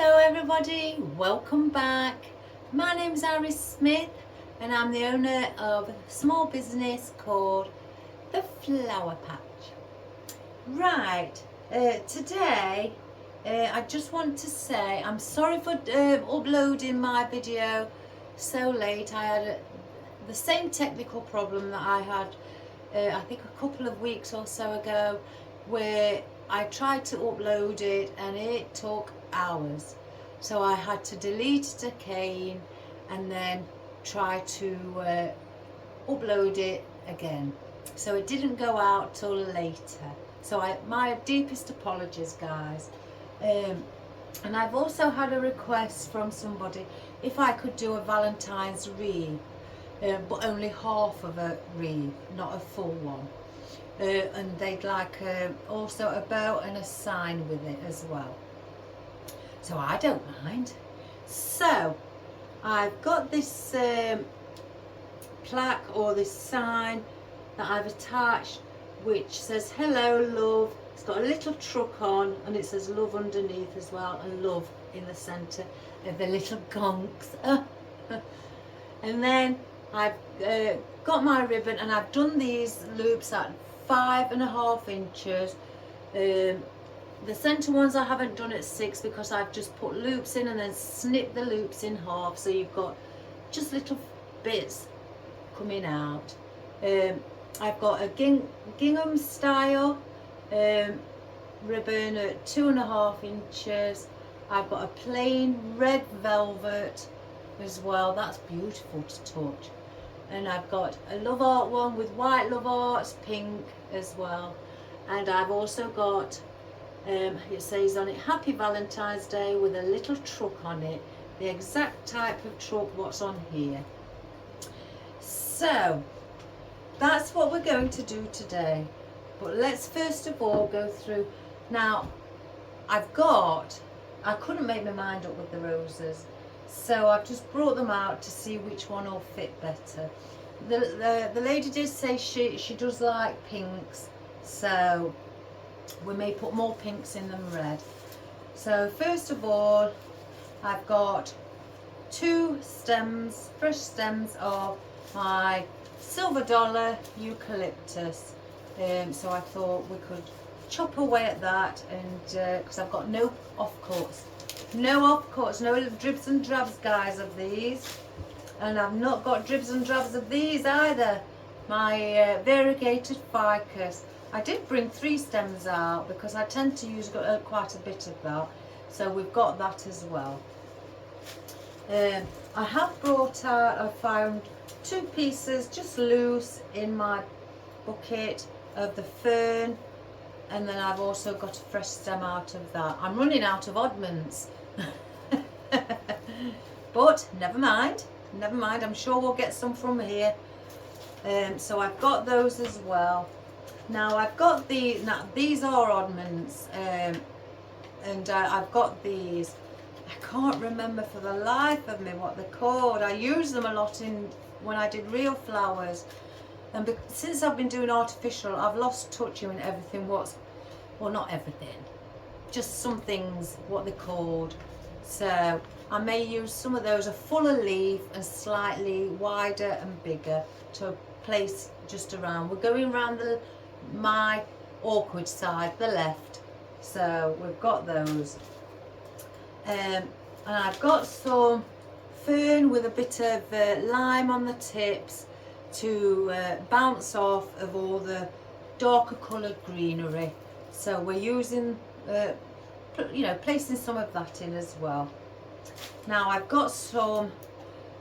Hello everybody, welcome back. My name is Iris Smith and I'm the owner of a small business called The Flower Patch. Right, today I just want to say I'm sorry for uploading my video so late. I had the same technical problem that I had I think a couple of weeks or so ago, where I tried to upload it and it took hours. So I had to delete it again and then try to upload it again. So it didn't go out till later. So my deepest apologies, guys. And I've also had a request from somebody if I could do a Valentine's wreath, but only half of a wreath, not a full one. And they'd like also a bow and a sign with it as well. So I don't mind. So I've got this plaque or this sign that I've attached, which says hello love. It's got a little truck on and it says love underneath as well, and love in the centre of the little gonks. And then I've got my ribbon and I've done these loops at 5.5 inches. The centre ones I haven't done at 6 because I've just put loops in and then snipped the loops in half, so you've got just little bits coming out. I've got a gingham style ribbon at 2.5 inches. I've got a plain red velvet as well, that's beautiful to touch. And I've got a love art one with white love arts, pink as well. And I've also got it says on it Happy Valentine's Day with a little truck on it, the exact type of truck what's on here. So that's what we're going to do today, but let's first of all go through. Now I couldn't make my mind up with the roses, so I've just brought them out to see which one will fit better. The lady did say she does like pinks, so we may put more pinks in than red. So first of all, I've got 2 stems, fresh stems of my silver dollar eucalyptus. So I thought we could chop away at that, and because I've got no offcuts, no dribs and drabs, guys, of these. And I've not got dribs and drabs of these either, my variegated ficus. I did bring 3 stems out because I tend to use quite a bit of that, so we've got that as well. I have brought out, I found 2 pieces just loose in my bucket of the fern, and then I've also got a fresh stem out of that. I'm running out of oddments. But never mind, I'm sure we'll get some from here. So I've got those as well. Now I've got these are oddments, and I've got these. I can't remember for the life of me what they're called. I use them a lot when I did real flowers, and since I've been doing artificial, I've lost touch with everything. Well, not everything, just some things what they're called. So I may use some of those, a fuller leaf and slightly wider and bigger, to place just around. We're going around my awkward side, the left, so we've got those. And I've got some fern with a bit of lime on the tips to bounce off of all the darker coloured greenery. So we're using, placing some of that in as well. Now I've got some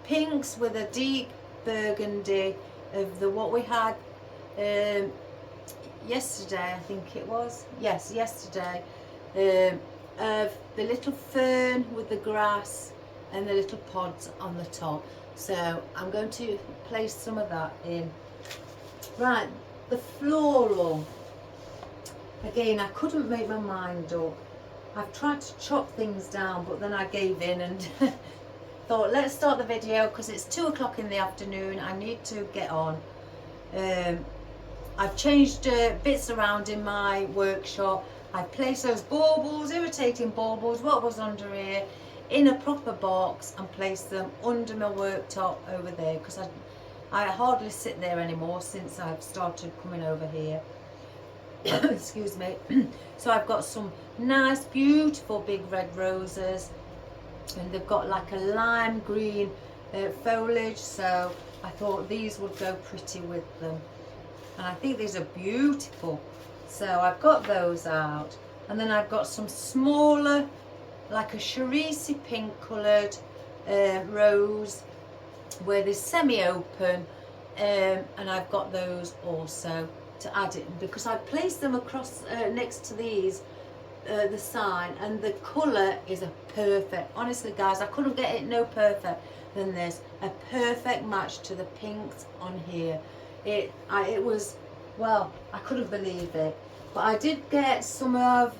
pinks with a deep burgundy of what we had yesterday, I think it was. Yes, yesterday. Of the little fern with the grass and the little pods on the top. So I'm going to place some of that in. Right, the floral. Again, I couldn't make my mind up. I've tried to chop things down, but then I gave in and thought, let's start the video because it's 2 o'clock in the afternoon. I need to get on. I've changed bits around in my workshop. I placed those baubles, irritating baubles, what was under here, in a proper box and placed them under my worktop over there, because I hardly sit there anymore since I've started coming over here. Excuse me. So I've got some nice beautiful big red roses, and they've got like a lime green foliage, so I thought these would go pretty with them, and I think these are beautiful. So I've got those out, and then I've got some smaller, like a Charisi pink coloured rose where they're semi-open, and I've got those also to add it, because I placed them across next to these the sign, and the colour is a perfect, honestly guys, I couldn't get it no perfect than this, a perfect match to the pinks on here. It was, well, I couldn't believe it. But I did get some of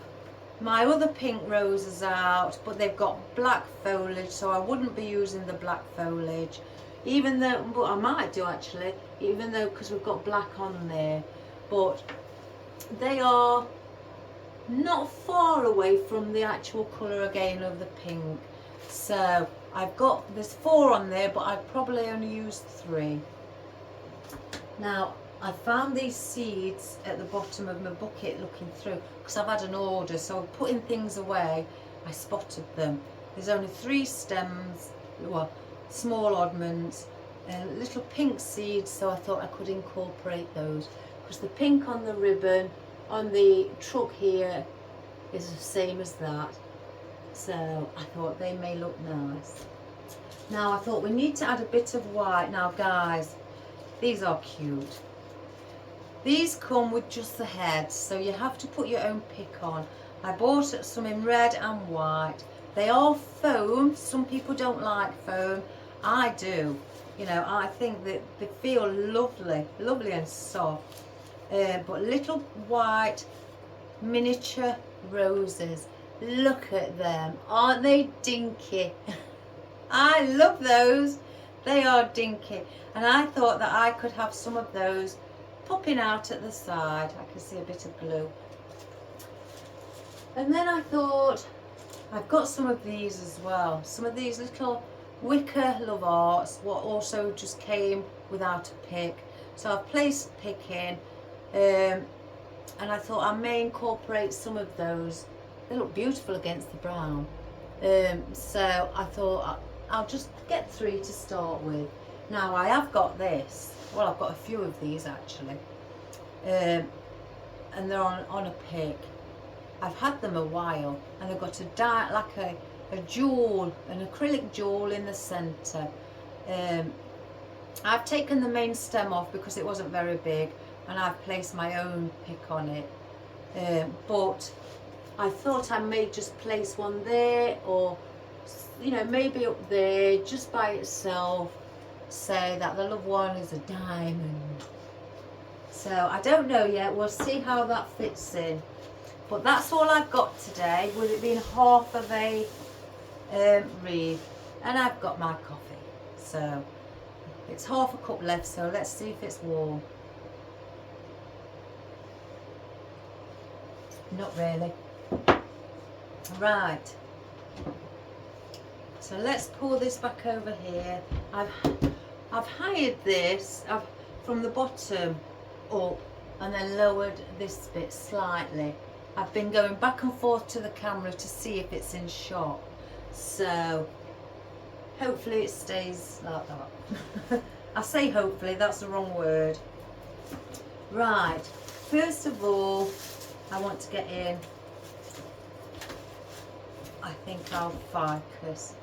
my other pink roses out, but they've got black foliage, so I wouldn't be using the black foliage, even though, but I might do actually, even though, because we've got black on there. But they are not far away from the actual colour again of the pink. So I've got, there's 4 on there, but I've probably only used 3. Now I found these seeds at the bottom of my bucket looking through, because I've had an order, so putting things away, I spotted them. There's only 3 stems, well, small oddments, and little pink seeds, so I thought I could incorporate those, because the pink on the ribbon on the truck here is the same as that, so I thought they may look nice. Now I thought we need to add a bit of white. Now guys, these are cute. These come with just the heads, so you have to put your own pick on. I bought some in red and white. They are foam. Some people don't like foam. I do. You know, I think that they feel lovely, lovely and soft. But little white miniature roses. Look at them. Aren't they dinky? I love those. They are dinky. And I thought that I could have some of those popping out at the side. I can see a bit of glue. And then I thought, I've got some of these as well. Some of these little wicker love arts, what also just came without a pick. So I've placed a pick in, and I thought I may incorporate some of those. They look beautiful against the brown. So I thought I'll just get 3 to start with. Now I have got this. Well, I've got a few of these actually, and they're on a pick. I've had them a while, and they've got a jewel, an acrylic jewel in the centre. I've taken the main stem off because it wasn't very big, and I've placed my own pick on it. But I thought I may just place one there, or you know, maybe up there just by itself. Say that the loved one is a diamond. So I don't know yet, we'll see how that fits in. But that's all I've got today, with it being half of a wreath. And I've got my coffee, so it's half a cup left, so let's see if it's warm. Not really. Right, so let's pull this back over here. I've hired this from the bottom up and then lowered this bit slightly. I've been going back and forth to the camera to see if it's in shot, so hopefully it stays like that. I say hopefully, that's the wrong word. Right, first of all I want to get in, I think I'll ficus,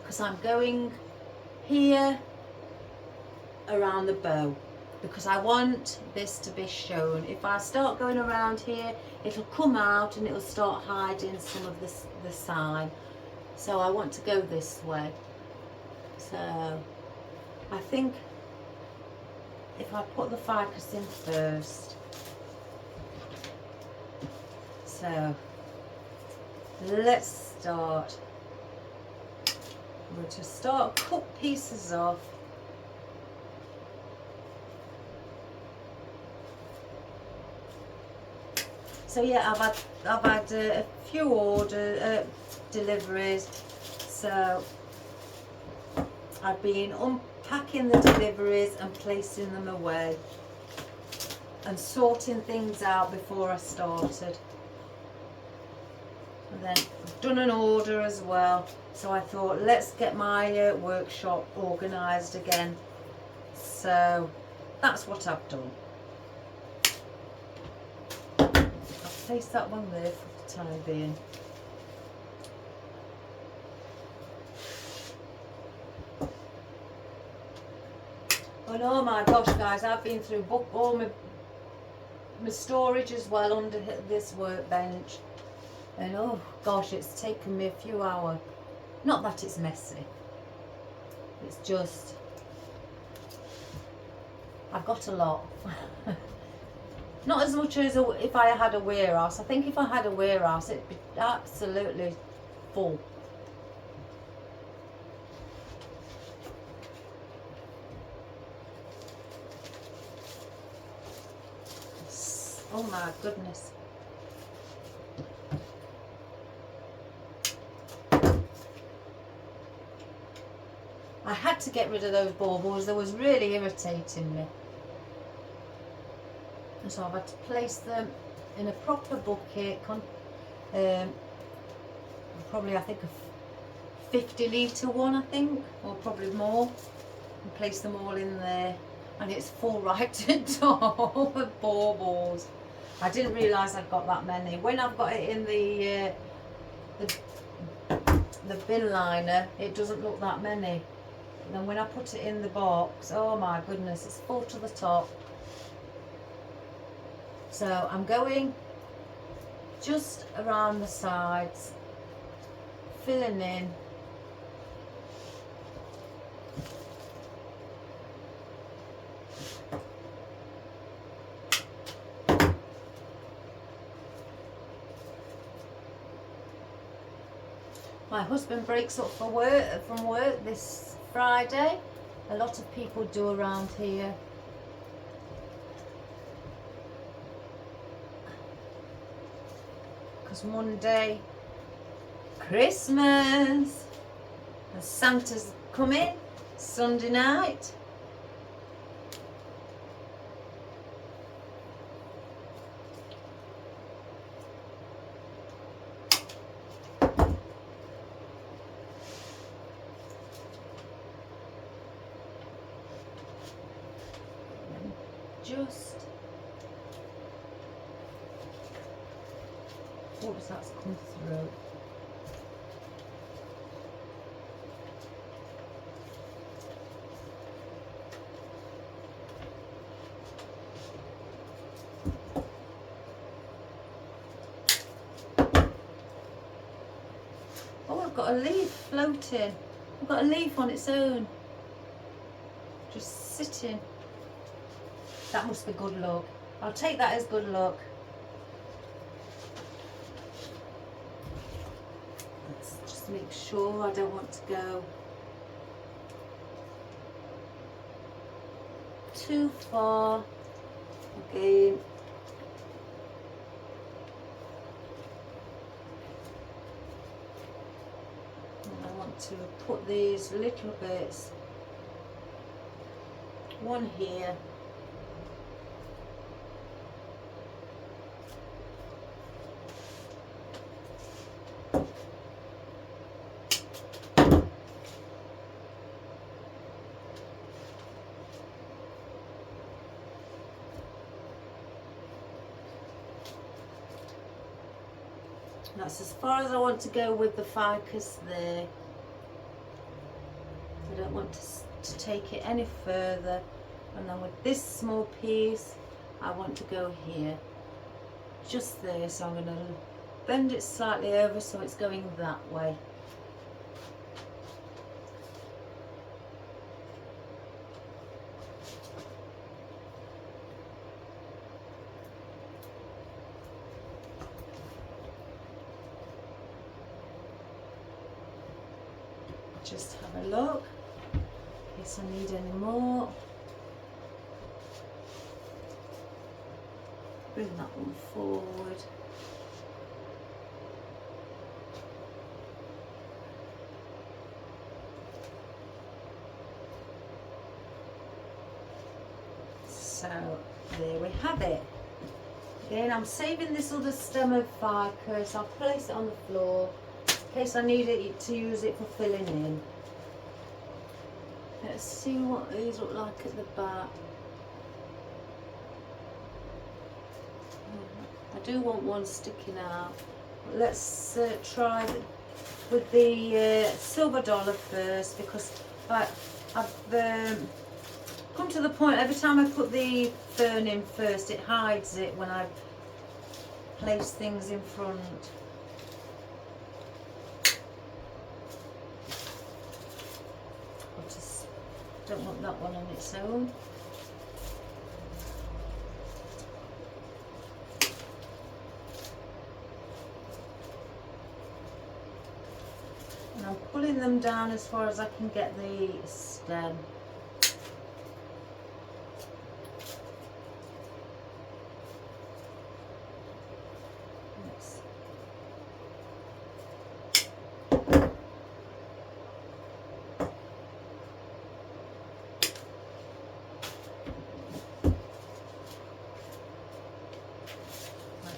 because I'm going here around the bow, because I want this to be shown. If I start going around here, it'll come out and it'll start hiding some of the sign. So I want to go this way. So I think if I put the ficus in first. So let's start. We'll just start cut pieces off. So yeah, I've had a few deliveries. So I've been unpacking the deliveries and placing them away and sorting things out before I started. And then I've done an order as well. So I thought, let's get my workshop organised again. So that's what I've done. I'll place that one there for the time being. And oh my gosh, guys, I've been through all my storage as well under this workbench. And oh gosh, it's taken me a few hours. Not that it's messy. It's just, I've got a lot. Not as much as if I had a warehouse. I think if I had a warehouse, it'd be absolutely full. Oh my goodness. I had to get rid of those baubles. They was really irritating me. And so I've had to place them in a proper bucket. Probably I think a 50 litre one, I think, or probably more. And place them all in there. And it's full right to top of baubles. I didn't realise I'd got that many. When I've got it in the bin liner, it doesn't look that many. And then when I put it in the box, oh my goodness, it's full to the top. So I'm going just around the sides, filling in. My husband breaks up from work this Friday. A lot of people do around here. Because Monday, Christmas, and Santa's coming Sunday night. Just once that's come through, oh, I've got a leaf floating. I've got a leaf on its own, just sitting. That must be good luck. I'll take that as good luck. Let's just make sure I don't want to go too far. Again. And I want to put these little bits, one here. That's as far as I want to go with the ficus there. I don't want to take it any further. And then with this small piece, I want to go here. Just there, so I'm going to bend it slightly over so it's going that way. Just have a look in case I need any more. bring that one forward. So there we have it. Again, I'm saving this other stem of ficus. I'll place it on the floor in case I need it to use it for filling in. Let's see what these look like at the back. I do want one sticking out. Let's try with the silver dollar first, because I've come to the point every time I put the fern in first, it hides it when I place things in front. I just don't want that one on its own. And I'm pulling them down as far as I can get the stem.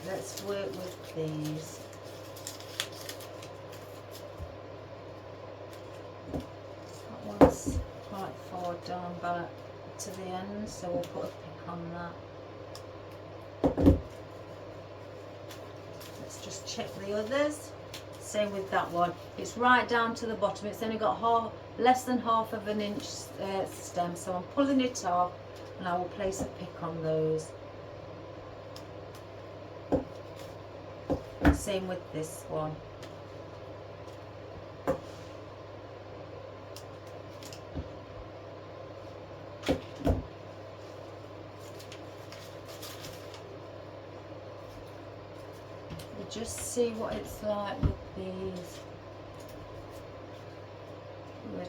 Let's work with these. That one's quite far down back to the end, so we'll put a pick on that. Let's just check the others. Same with that one. It's right down to the bottom. It's only got less than half of an inch stem, so I'm pulling it off and I will place a pick on those. Same with this one. We'll just see what it's like with these. We'll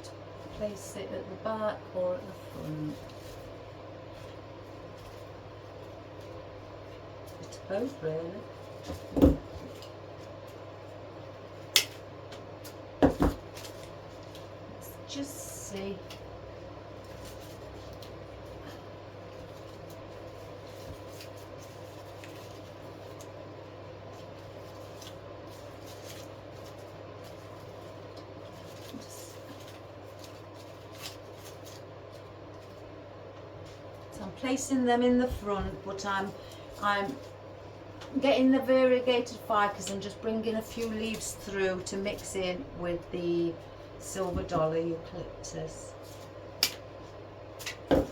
place it at the back or at the front. It's both really. Just see. So I'm placing them in the front, but I'm getting the variegated ficus and just bringing a few leaves through to mix in with the silver dollar eucalyptus. Let's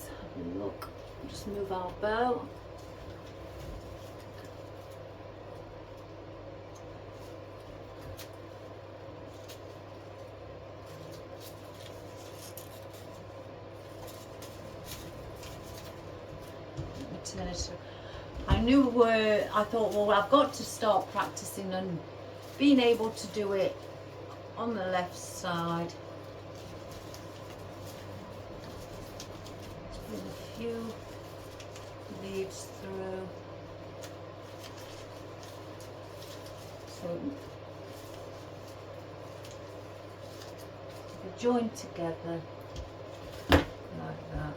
have a look. Just move our bow. I thought, well, I've got to start practicing and being able to do it on the left side. Just bring a few leaves through. So they join together like that.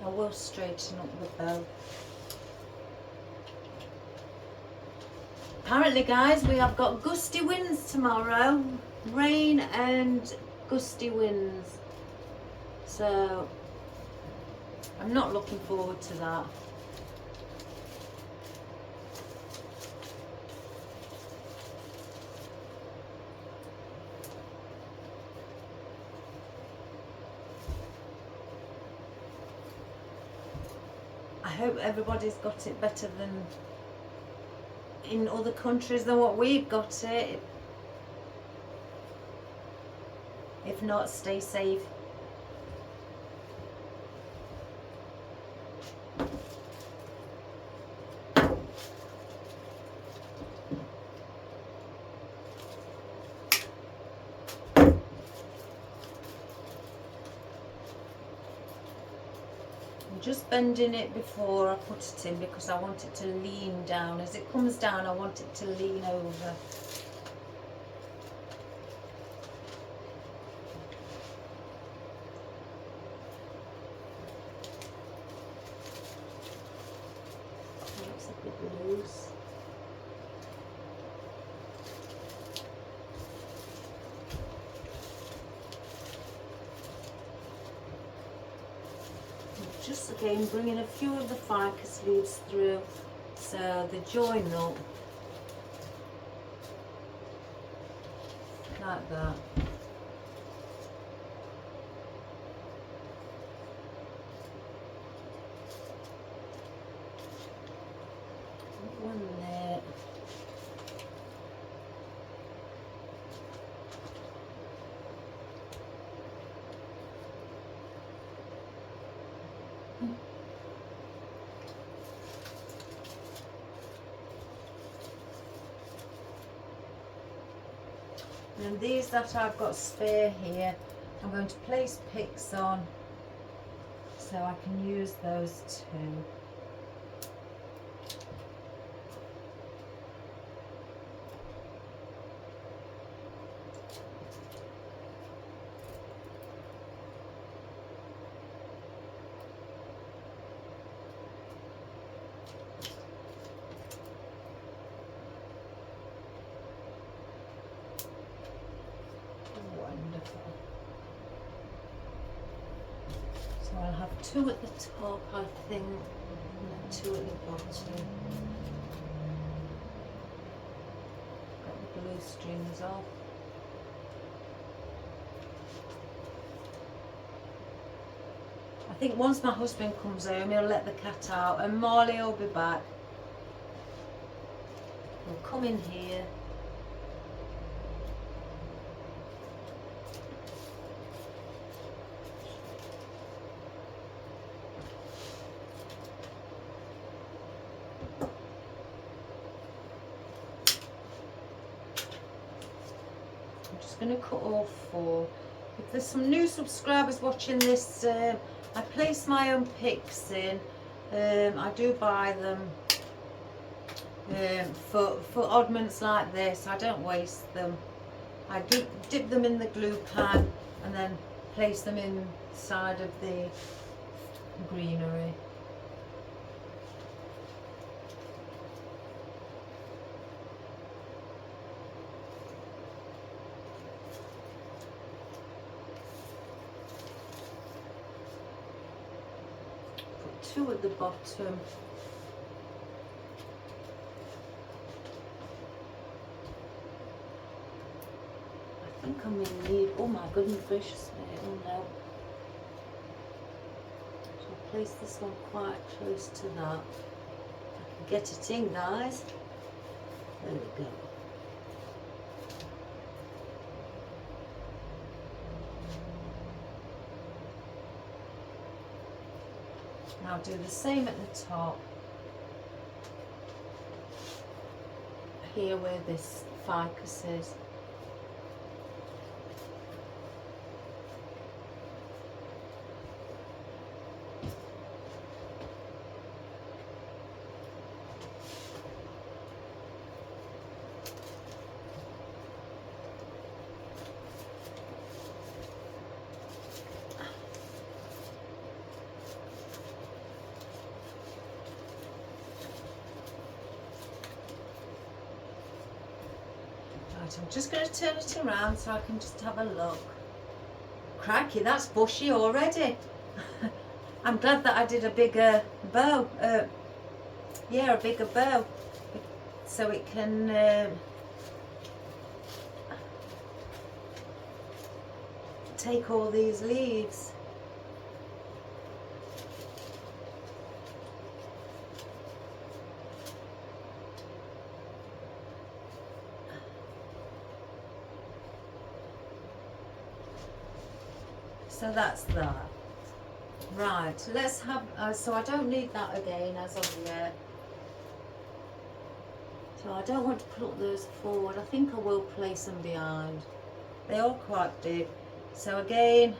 I will straighten up the bow. Apparently, guys, we have got gusty winds tomorrow. Rain and gusty winds. So, I'm not looking forward to that. I hope everybody's got it better than in other countries than what we've got it. If not, stay safe. Just bending it before I put it in because I want it to lean down. As it comes down, I want it to lean over. It's a bit loose. Just again bringing a few of the ficus leaves through so they join up like that. One there. And these that I've got spare here, I'm going to place picks on so I can use those too. So I'll have two at the top, I think, and then two at the bottom. Got the blue strings off. I think once my husband comes home, he'll let the cat out, and Marley will be back. He'll come in here. Going to cut all four. If there's some new subscribers watching this, I place my own picks in. I do buy them for oddments like this. I don't waste them. I dip them in the glue pan and then place them inside of the greenery. Two at the bottom. I think I'm going to need, oh my goodness gracious me, oh no. So I'll place this one quite close to that. I can get it in, guys. There we go. Now do the same at the top, here where this ficus is. I'm just going to turn it around so I can just have a look. Crikey, that's bushy already. I'm glad that I did a bigger bow. Yeah, a bigger bow. So it can take all these leaves. So that's that. Right, let's have, so I don't need that again as of yet. So I don't want to put those forward. I think I will place them behind. They are quite big. So again,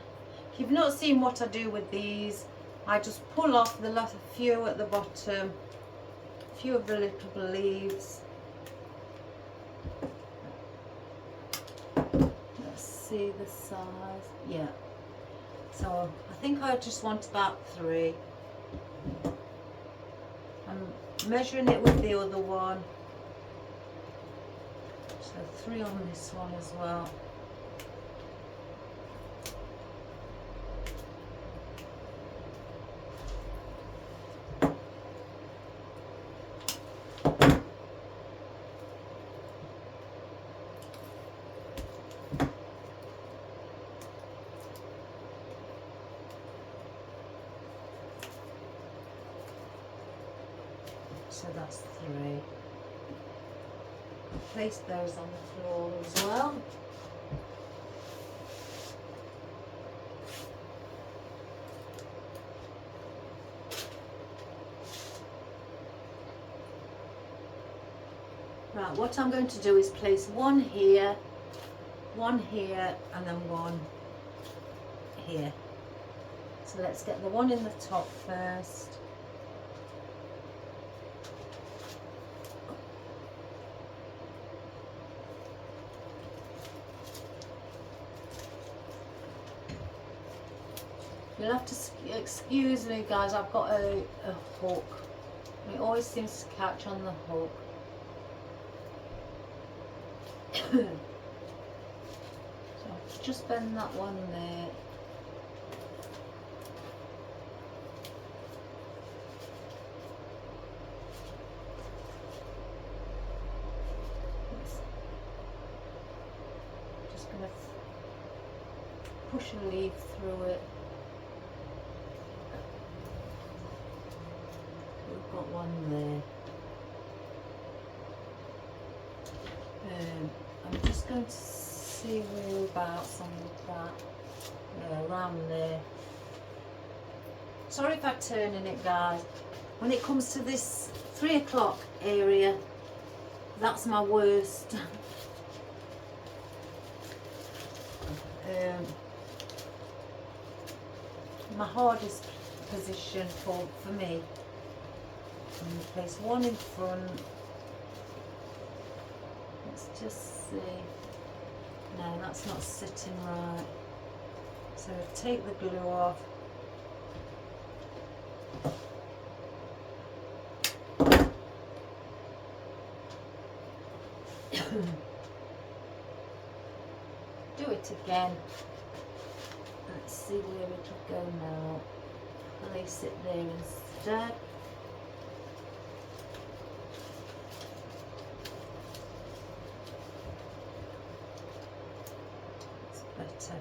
if you've not seen what I do with these, I just pull off the last few at the bottom, a few of the little leaves. Let's see the size. Yeah. So I think I just want about 3. I'm measuring it with the other one. So 3 on this one as well. So that's 3. Place those on the floor as well. Right, what I'm going to do is place one here, and then one here. So let's get the one in the top first. You'll have to excuse me, guys, I've got a hook. It always seems to catch on the hook. So just bend that one there. Just going to push a leaf through it. We've got one there. I'm just going to see whereabouts on that. Yeah, around there. Sorry if I'm turning it, guys. When it comes to this 3 o'clock area, that's my worst. My hardest position for me. I'm going to place one in front. Let's just see. No, that's not sitting right. So take the glue off. Do it again. Let's see where it'll go now. Place it there instead. Better.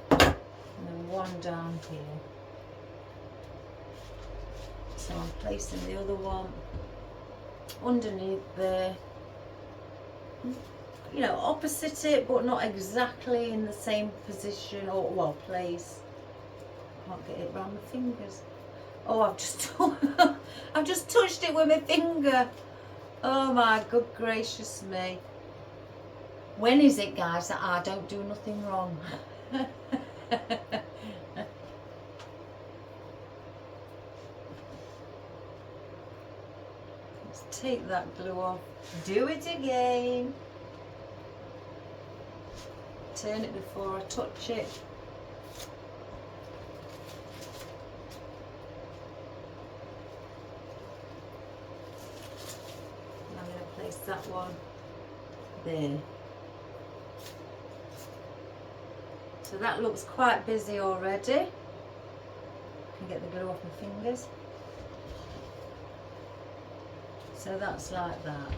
And then one down here. So I'm placing the other one underneath there. You know, opposite it, but not exactly in the same position or, well, place. Can't get it around my fingers. Oh, I've just touched it with my finger. Oh my good gracious me. When is it, guys, that I don't do nothing wrong? Let's take that glue off. Do it again. Turn it before I touch it. I'm going to place that one there. So that looks quite busy already. I can get the glue off my fingers. So that's like that.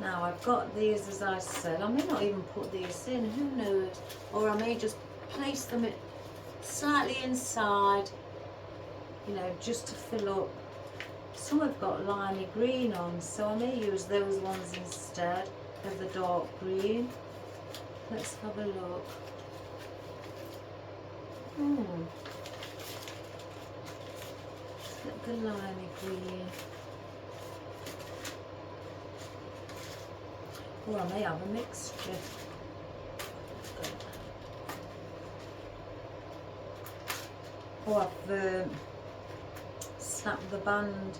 Now I've got these, as I said. I may not even put these in, who knows? Or I may just place them slightly inside, you know, just to fill up. Some have got limey green on, so I may use those ones instead of the dark green. Let's have a look. Get the limey green. Or I may have a mixture. Or I've snapped the band.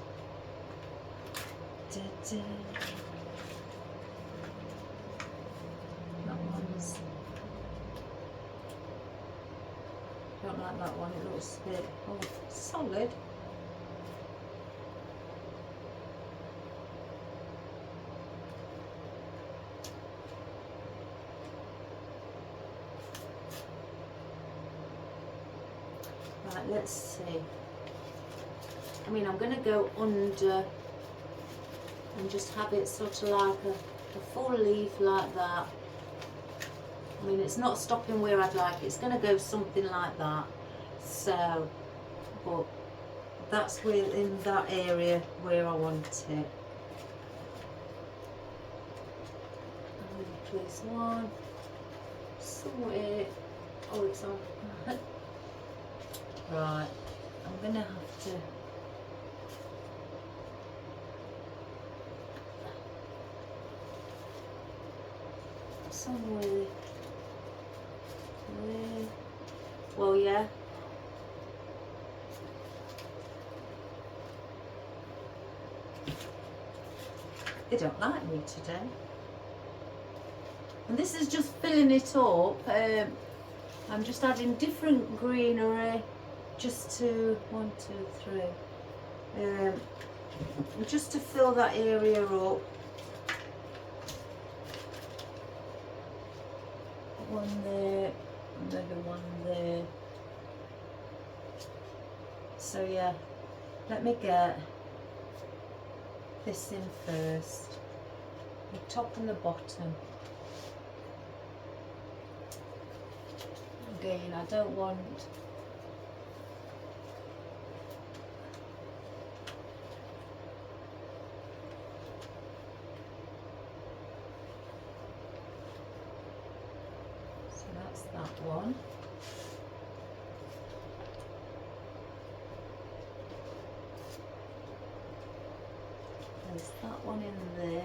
That one's... don't like that one, it looks a bit solid. Right, let's see. I mean, I'm going to go under and just have it sort of like a full leaf like that. I mean, it's not stopping where I'd like it. It's going to go something like that. So, but that's where, in that area where I want it. I'm going to place one somewhere. Oh, it's on. Right, I'm going to have to somewhere there. Well, yeah. They don't like me today. And this is just filling it up. I'm just adding different greenery just to 1, 2, 3. Just to fill that area up. One there, another one there. So yeah, let me get this in first. The top and the bottom. Again, I don't want that one. There's that one in there.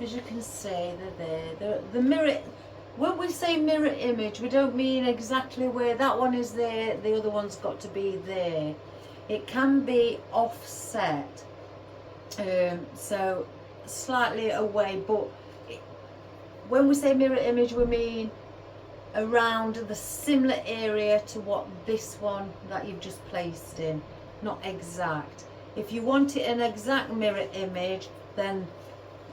As you can see, they're there. The mirror, when we say mirror image, we don't mean exactly where that one is there, the other one's got to be there. It can be offset, so slightly away, but when we say mirror image, we mean around the similar area to what this one that you've just placed in, not exact. If you want it an exact mirror image, then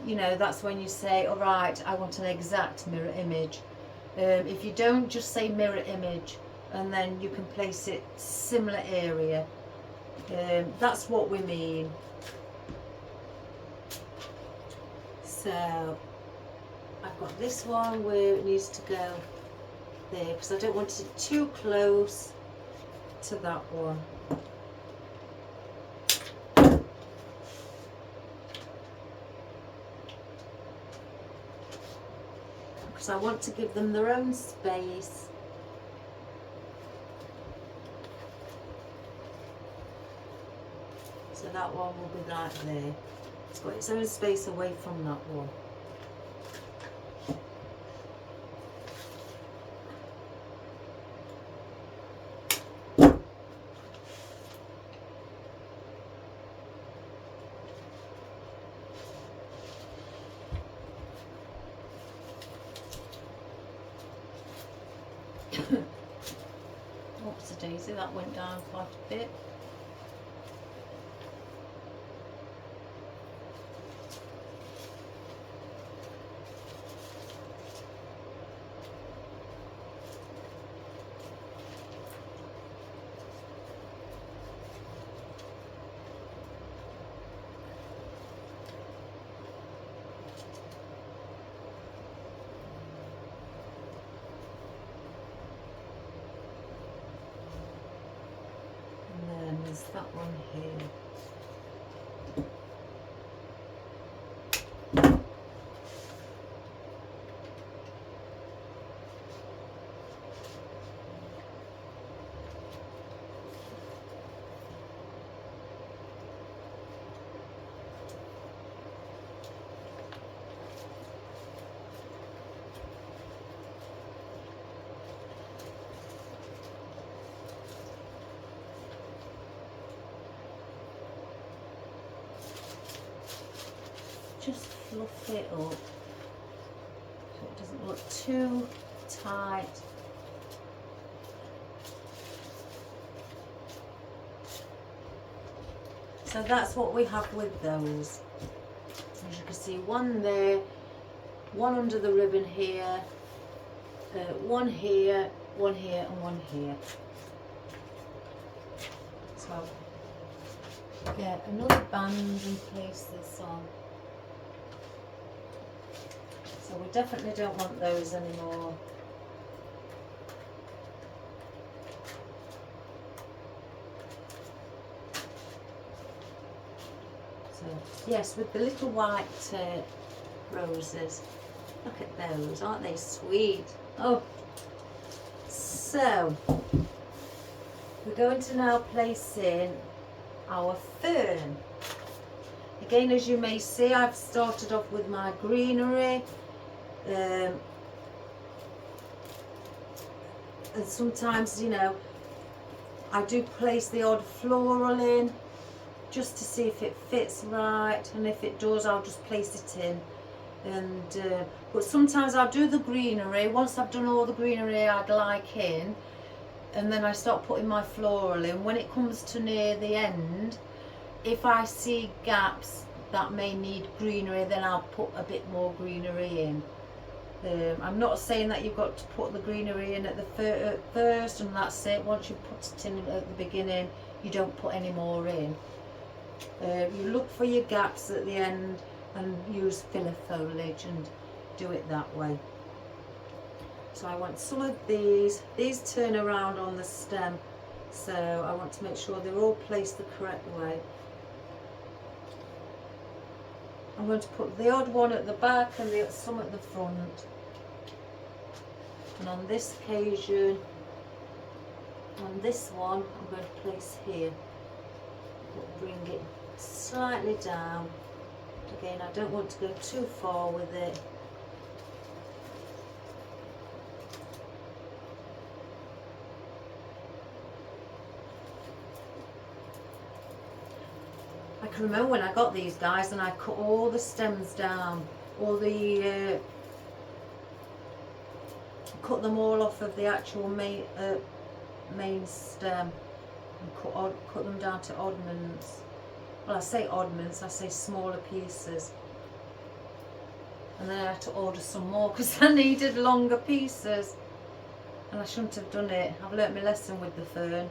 you know, that's when you say, all right, I want an exact mirror image. If you don't, just say mirror image, and then you can place it similar area. That's what we mean. So I've got this one where it needs to go there, because I don't want it too close to that one. Because I want to give them their own space. So that one will be right there. It's got its own space away from that one. Oops, a daisy, that went down quite a bit. Where's that one here? Just fluff it up so it doesn't look too tight. So that's what we have with those. As you can see, one there, one under the ribbon here, one here, one here, and one here. So get another band and place this on. So we definitely don't want those anymore. So yes, with the little white roses. Look at those, aren't they sweet? Oh, so we're going to now place in our fern. Again, as you may see, I've started off with my greenery. And sometimes, you know, I do place the odd floral in just to see if it fits right, and if it does, I'll just place it in. And but sometimes I'll do the greenery once I've done all the greenery I'd like in, and then I start putting my floral in. When it comes to near the end, if I see gaps that may need greenery, then I'll put a bit more greenery in. I'm not saying that you've got to put the greenery in at the first and that's it. Once you put it in at the beginning, you don't put any more in. You look for your gaps at the end and use filler foliage and do it that way. So I want some of these turn around on the stem, so I want to make sure they're all placed the correct way. I'm going to put the odd one at the back and some at the front. And on this occasion, on this one, I'm going to place here. Bring it slightly down. Again, I don't want to go too far with it. I can remember when I got these guys and I cut all the stems down, all the cut them all off of the actual main stem and cut them down to oddments. Well, I say oddments, I say smaller pieces. And then I had to order some more because I needed longer pieces. And I shouldn't have done it. I've learnt my lesson with the fern.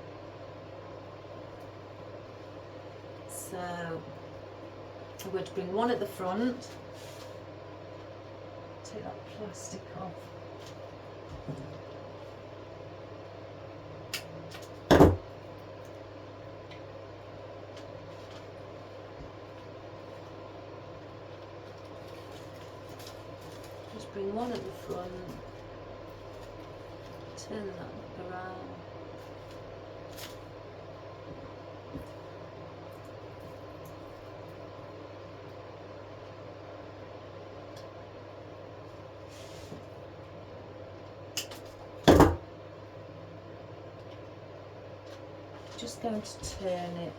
So I'm going to bring one at the front. Take that plastic off. Just bring one at the front. Turn that around. Just going to turn it.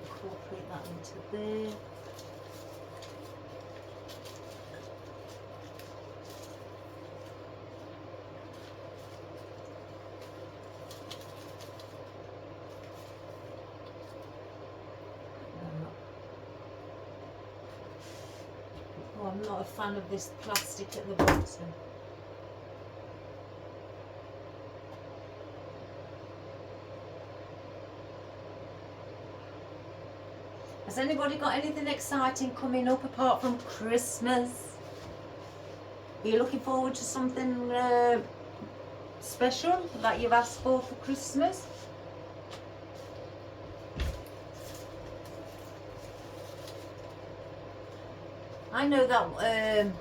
Incorporate that into there. Oh, I'm not a fan of this plastic at the bottom. Has anybody got anything exciting coming up apart from Christmas? Are you looking forward to something special that you've asked for Christmas? I know that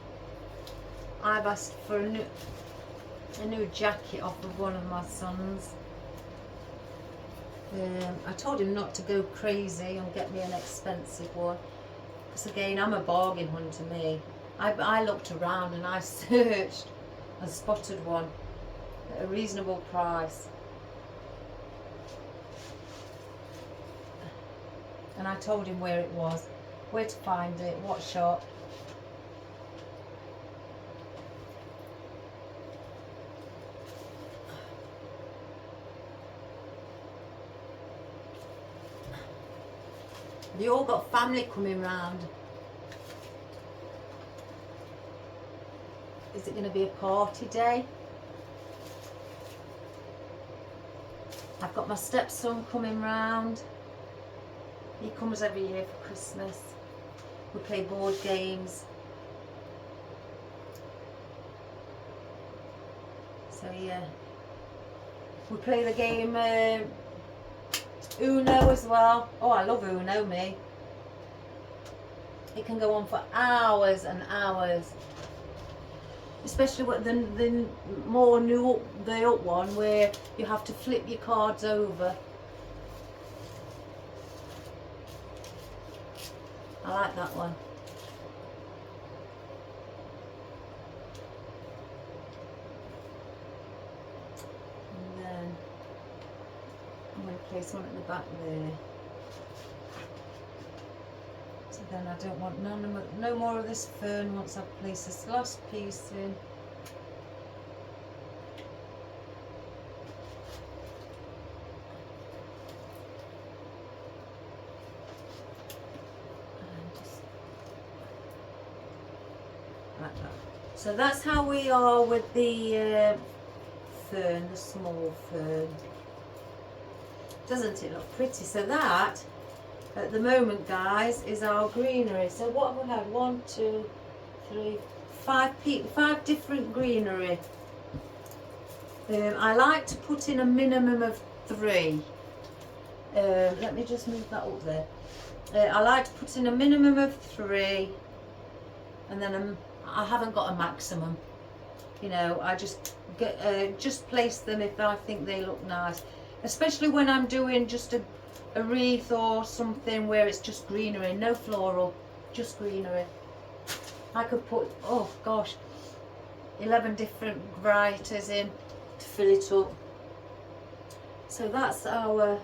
I've asked for a new jacket off of one of my sons. I told him not to go crazy and get me an expensive one, because again, I'm a bargain hunter, me. I looked around and I searched and spotted one at a reasonable price. And I told him where it was, where to find it, what shop. They all got family coming round. Is it going to be a party day? I've got my stepson coming round. He comes every year for Christmas. We play board games. So yeah. We play the game Uno as well. Oh, I love Uno, me. It can go on for hours and hours. Especially with the more new the up one, where you have to flip your cards over. I like that one. And then I'm going to place one at the back there. So then I don't want no more of this fern once I've placed this last piece in. And just like that. So that's how we are with the fern, the small fern. Doesn't it look pretty? So that, at the moment, guys, is our greenery. So what have we had? 1, 2, 3, 5 different greenery. I like to put in a minimum of 3. Let me just move that up there. I like to put in a minimum of 3, and then I haven't got a maximum. You know, I just place them if I think they look nice. Especially when I'm doing just a wreath or something where it's just greenery, no floral, just greenery. I could put, oh gosh, 11 different varieties in to fill it up. So that's our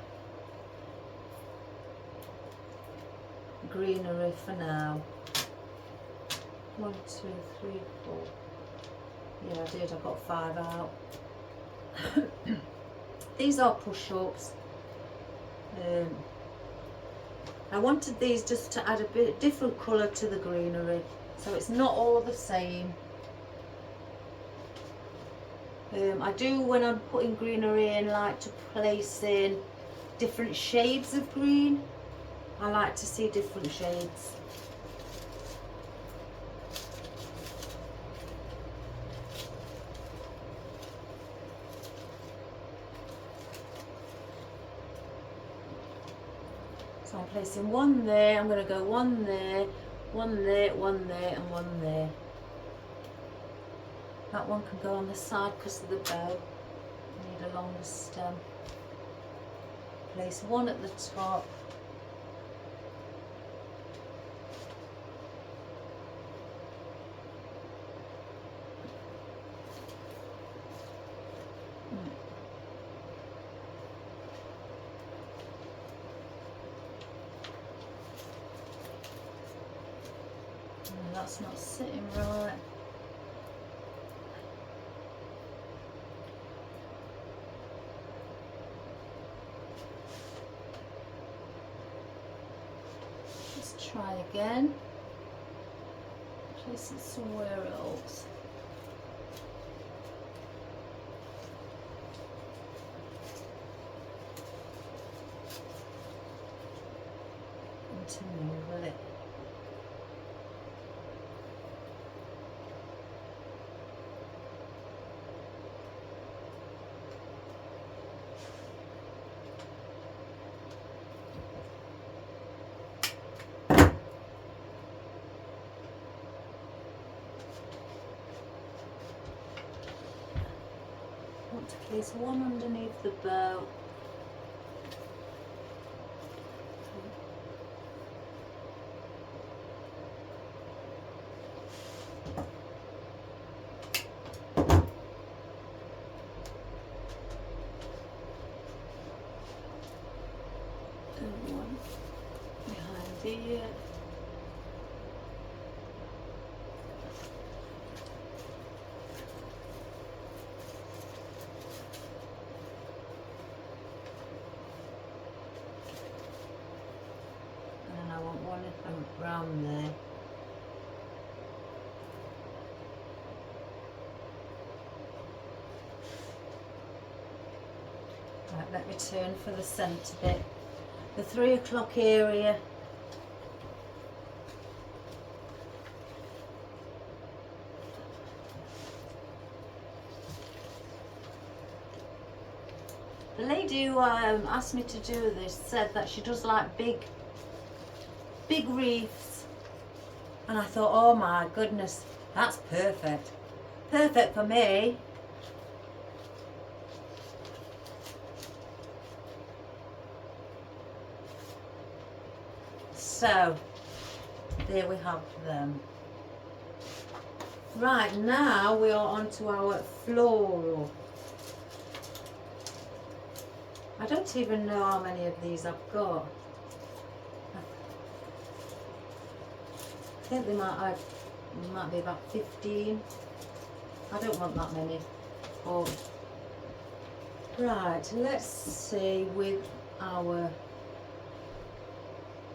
greenery for now. 1, 2, 3, 4. Yeah, I did, I got 5 out. These are push-ups. I wanted these just to add a bit different colour to the greenery, so it's not all the same. I do, when I'm putting greenery in, like to place in different shades of green. I like to see different shades. So I'm placing one there, I'm going to go one there, one there, one there, and one there. That one can go on the side because of the bow. I need a longer stem. Place one at the top. That's not sitting right. Let's try again. Place it somewhere else. And to move it. Place one underneath the bow. And one behind here. Around there. Right, let me turn for the centre bit. The 3 o'clock area. The lady who asked me to do this said that she does like big wreaths, and I thought, oh my goodness, that's perfect. Perfect for me. So, there we have them. Right, now we are on to our floral. I don't even know how many of these I've got. I think they might be about 15. I don't want that many. Oh. Right, let's see with our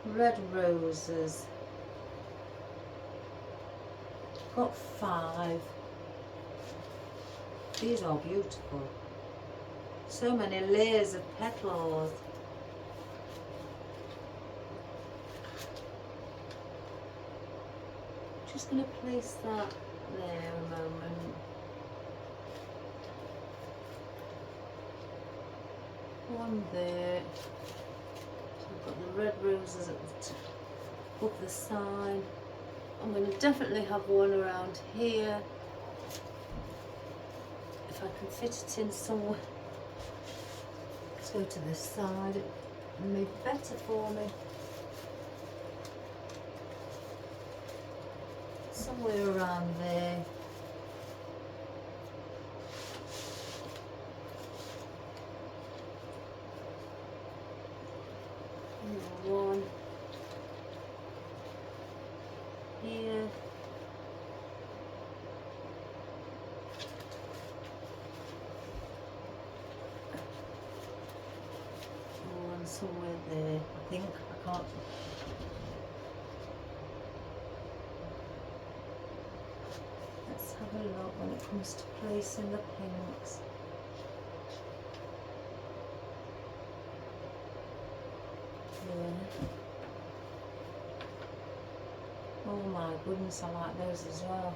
red roses. Got 5. These are beautiful. So many layers of petals. Just going to place that there a moment. One there. So I've got the red roses at the up the side. I'm going to definitely have one around here. If I can fit it in somewhere. Let's go to this side. It may be better for me. Somewhere around there. And one here. One somewhere there. I think I can't. Have a look when it comes to placing the pinks. Yeah. Oh my goodness, I like those as well.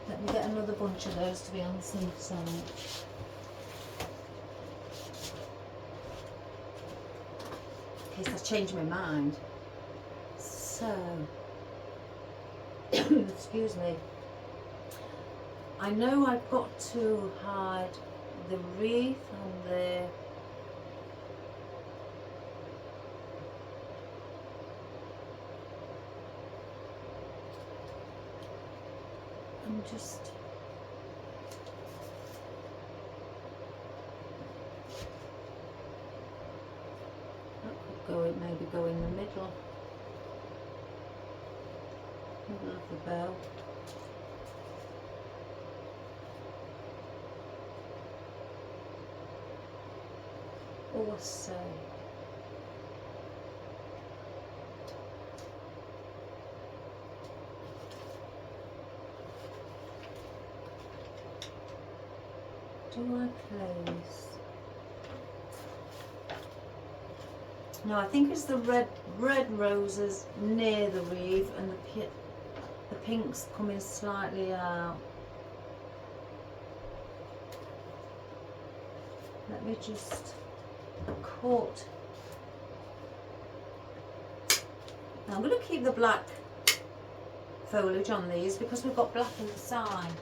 Let me get another bunch of those to be on the safe side. In case I change my mind. So, excuse me. I know I've got to hide the wreath on there. I'm just that could go, it maybe go in the middle of the bow. Or so. Do I place? No, I think it's the red roses near the wreath and the pinks coming slightly out. Let me just cut. Now I'm going to keep the black foliage on these because we've got black on the side.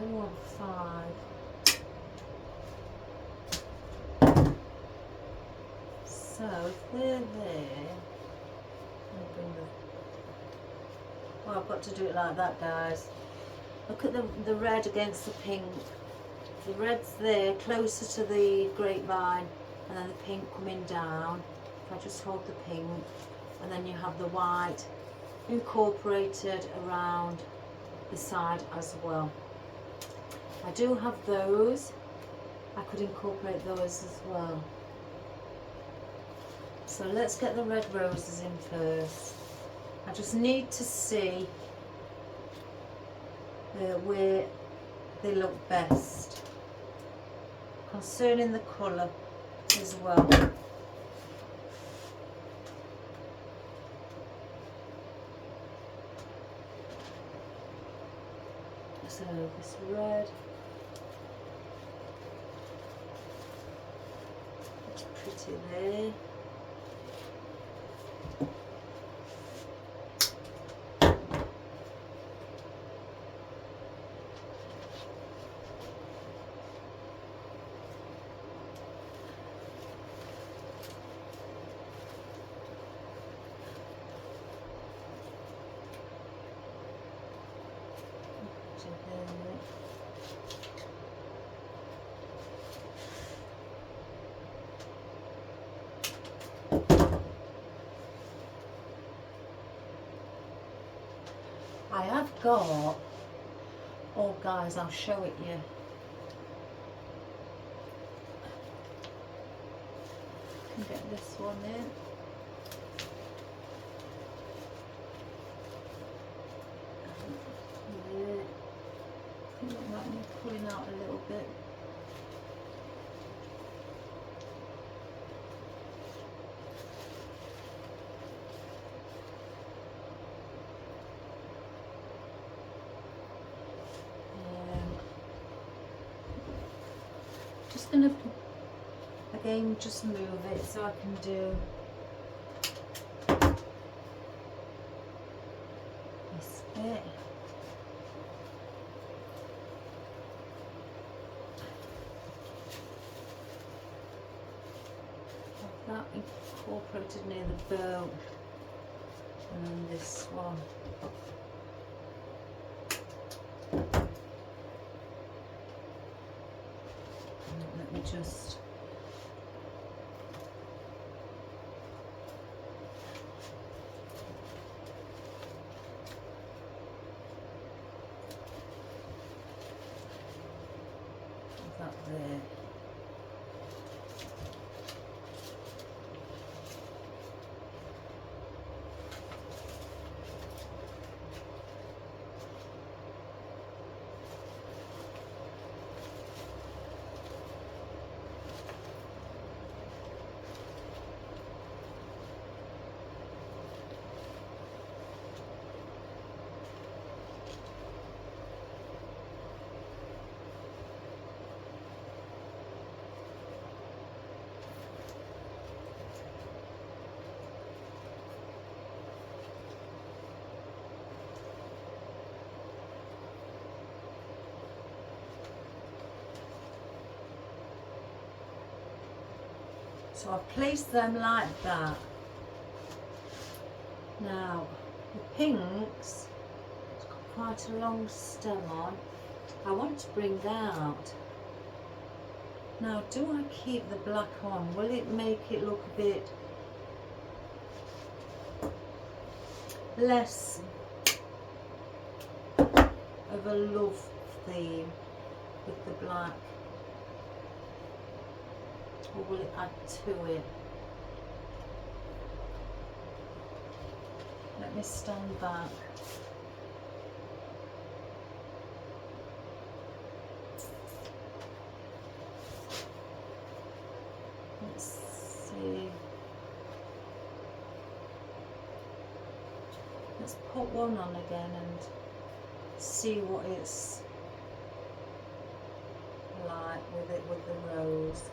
only want 5. So if they're there, I'll bring the, well, I've got to do it like that, guys. Look at the red against the pink. The red's there, closer to the grapevine, and then the pink coming down. If I just hold the pink, and then you have the white incorporated around the side as well. I do have those. I could incorporate those as well. So let's get the red roses in first. I just need to see where they look best concerning the colour as well. So this red, it's pretty there. I have got, oh guys, I'll show it you. Can get this one in. Yeah. Look like me pulling out a little bit. Just gonna again just move it so I can do this bit. That incorporated near the bow, and then this one. Let me just put that there. So I've placed them like that. Now, the pinks, it's got quite a long stem on. I want to bring out. Now, do I keep the black on? Will it make it look a bit less of a love theme with the black? Or will it add to it? Let me stand back. Let's see. Let's put one on again and see what it's like with it, with the rose.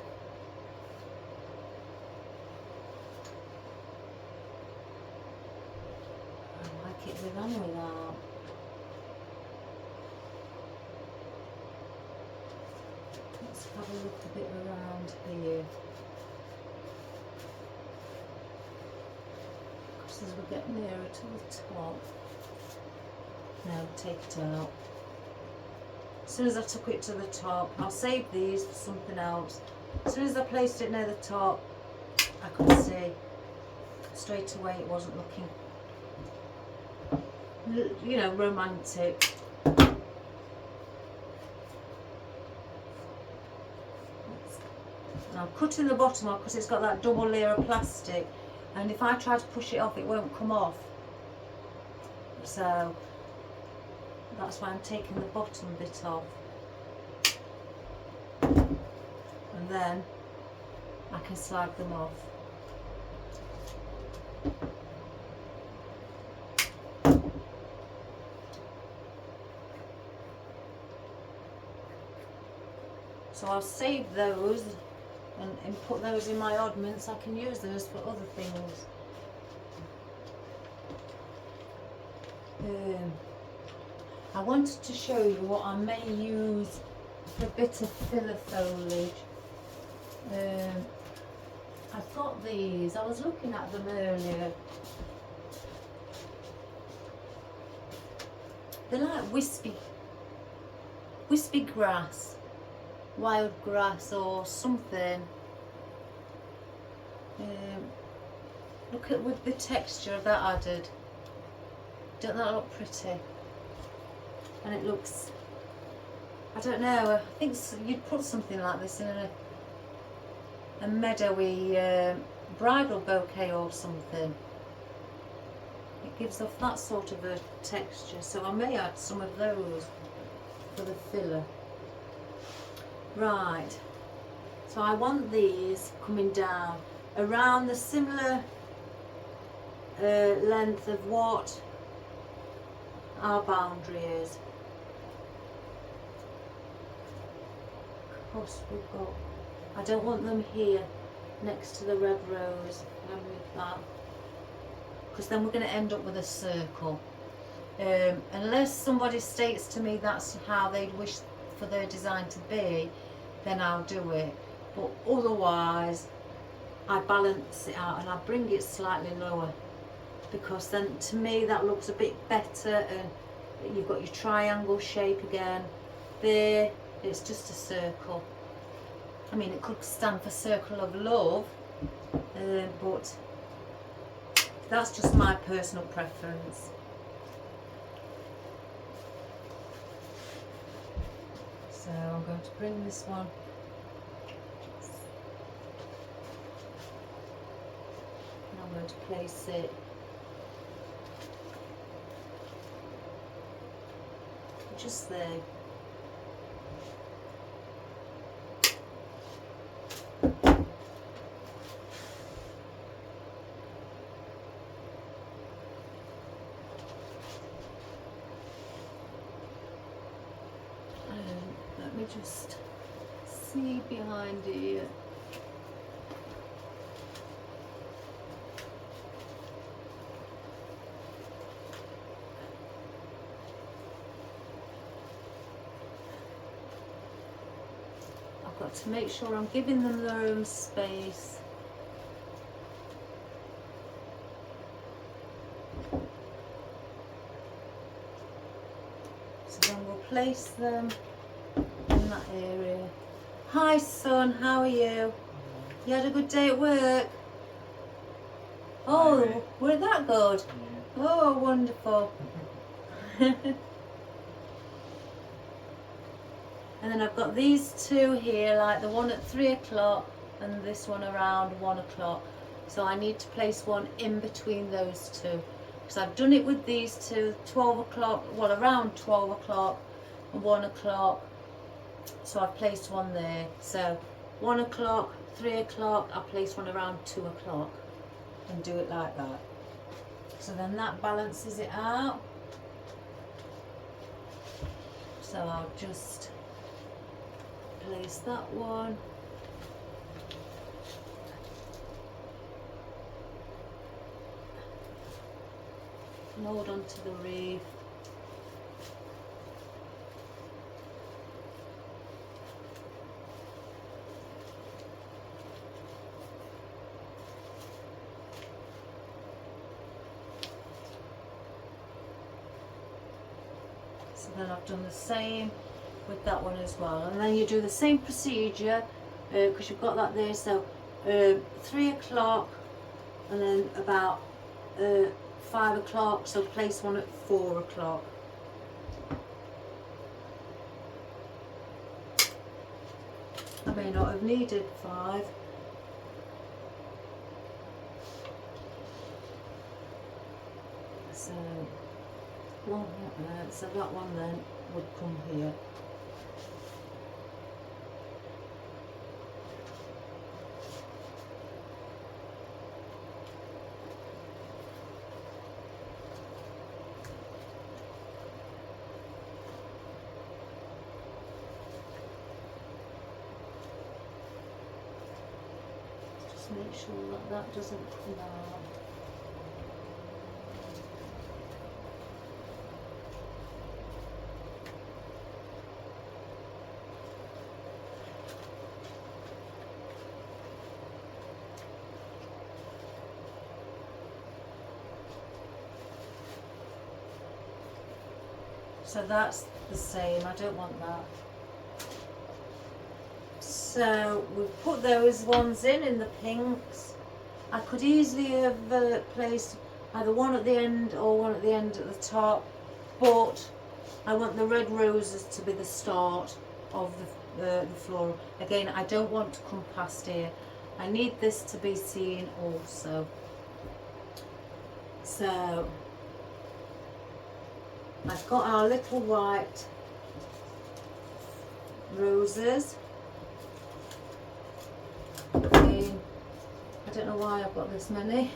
I like it with and without. Let's have a look a bit around here. Because as we get nearer to the top, now take it out. As soon as I took it to the top, I'll save these for something else. As soon as I placed it near the top, I could see straight away it wasn't looking, you know, romantic. I'm cutting the bottom off because it's got that double layer of plastic, and if I try to push it off it won't come off, so that's why I'm taking the bottom bit off, and then I can slide them off. So I'll save those and put those in my oddments. I can use those for other things. I wanted to show you what I may use for a bit of filler foliage. I've got these, I was looking at them earlier. They're like wispy grass, wild grass or something. Look at with the texture of that added. Don't that look pretty? And it looks, I don't know, I think you'd put something like this in a meadowy bridal bouquet or something. It gives off that sort of a texture, so I may add some of those for the filler. Right, so I want these coming down around the similar length of what our boundary is. Of course we've got, I don't want them here next to the red rose, with that, because then we're going to end up with a circle. Unless somebody states to me that's how they'd wish for their design to be, then I'll do it, but otherwise I balance it out and I bring it slightly lower, because then to me that looks a bit better, and you've got your triangle shape again. There, it's just a circle. I mean, it could stand for circle of love, but that's just my personal preference. So I'm going to bring this one and I'm going to place it just there. Let me just see behind here. I've got to make sure I'm giving them their own space. So then we'll place them in that area. Hi son, how are you? You had a good day at work? Oh, weren't that good? Yeah. Oh, wonderful. And then I've got these two here, like the one at 3 o'clock and this one around 1 o'clock. So I need to place one in between those two, because I've done it with these two, 12 o'clock, well around 12 o'clock and 1 o'clock. So I've placed one there. So 1 o'clock, 3 o'clock, I'll place one around 2 o'clock and do it like that. So then that balances it out. So I'll just place that one. And hold on to the wreath. So then I've done the same with that one as well, and then you do the same procedure because you've got that there. So 3 o'clock, and then about 5 o'clock, so place one at 4 o'clock. I may not have needed 5. So, well, so that one then would come here. Just make sure that that doesn't come out. So that's the same, I don't want that. So we've put those ones in the pinks. I could easily have placed either one at the end or one at the end at the top, but I want the red roses to be the start of the floral. Again, I don't want to come past here. I need this to be seen also. So I've got our little white roses. Again, I don't know why I've got this many,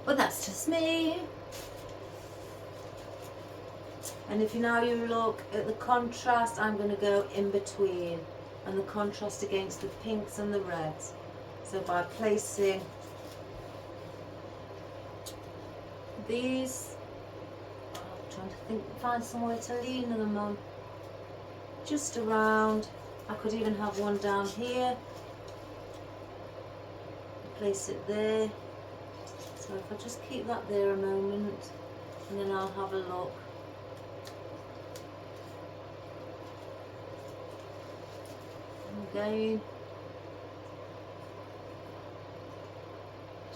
but that's just me. And if you look at the contrast, I'm going to go in between, and the contrast against the pinks and the reds. So by placing these, trying to find somewhere to lean them on, just around. I could even have one down here, place it there. So if I just keep that there a moment, and then I'll have a look. And again,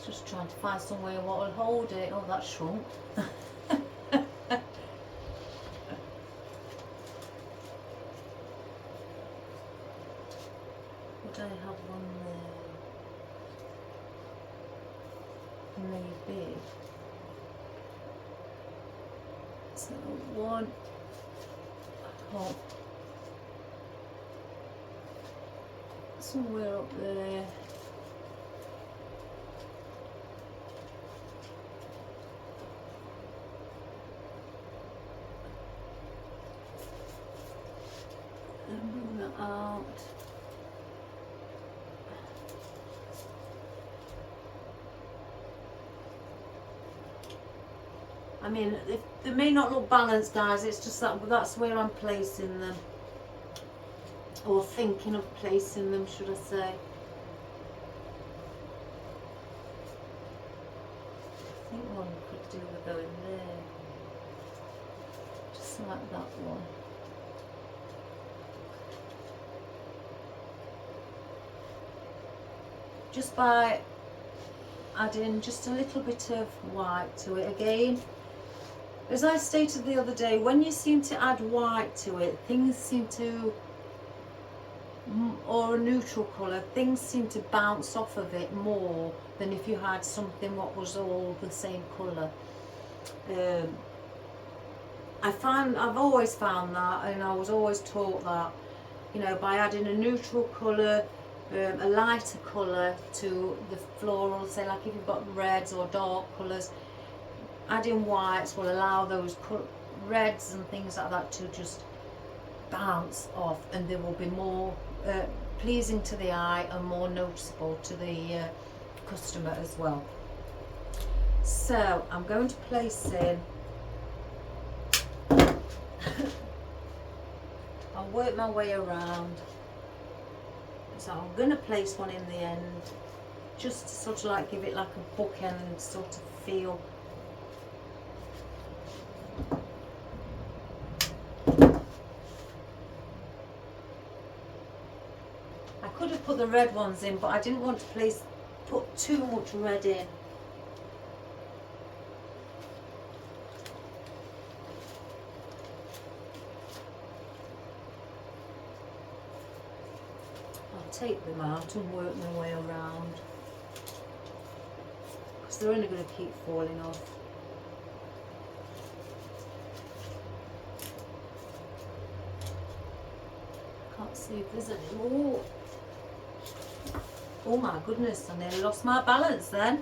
just trying to find somewhere what will hold it. Oh, that shrunk. Would I have one there? Maybe. So one. Oh. Somewhere up there. And bring that out. I mean, they may not look balanced, guys, it's just that that's where I'm placing them. Or thinking of placing them, should I say. I think one could do with going there. Just like that one. Just by adding just a little bit of white to it again. As I stated the other day, when you seem to add white to it, things seem to, or a neutral colour, things seem to bounce off of it more than if you had something what was all the same colour. I've always found that, and I was always taught that, you know, by adding a neutral colour, a lighter colour to the floral, say like if you've got reds or dark colours, adding whites will allow those reds and things like that to just bounce off, and they will be more pleasing to the eye and more noticeable to the customer as well. So I'm going to place in I'll work my way around. So I'm going to place one in the end, just to sort of like give it like a bookend sort of feel. put the red ones in, but I didn't want to put too much red in. I'll take them out and work my way around, because they're only going to keep falling off. Can't see if there's any more. Oh my goodness, I nearly lost my balance then.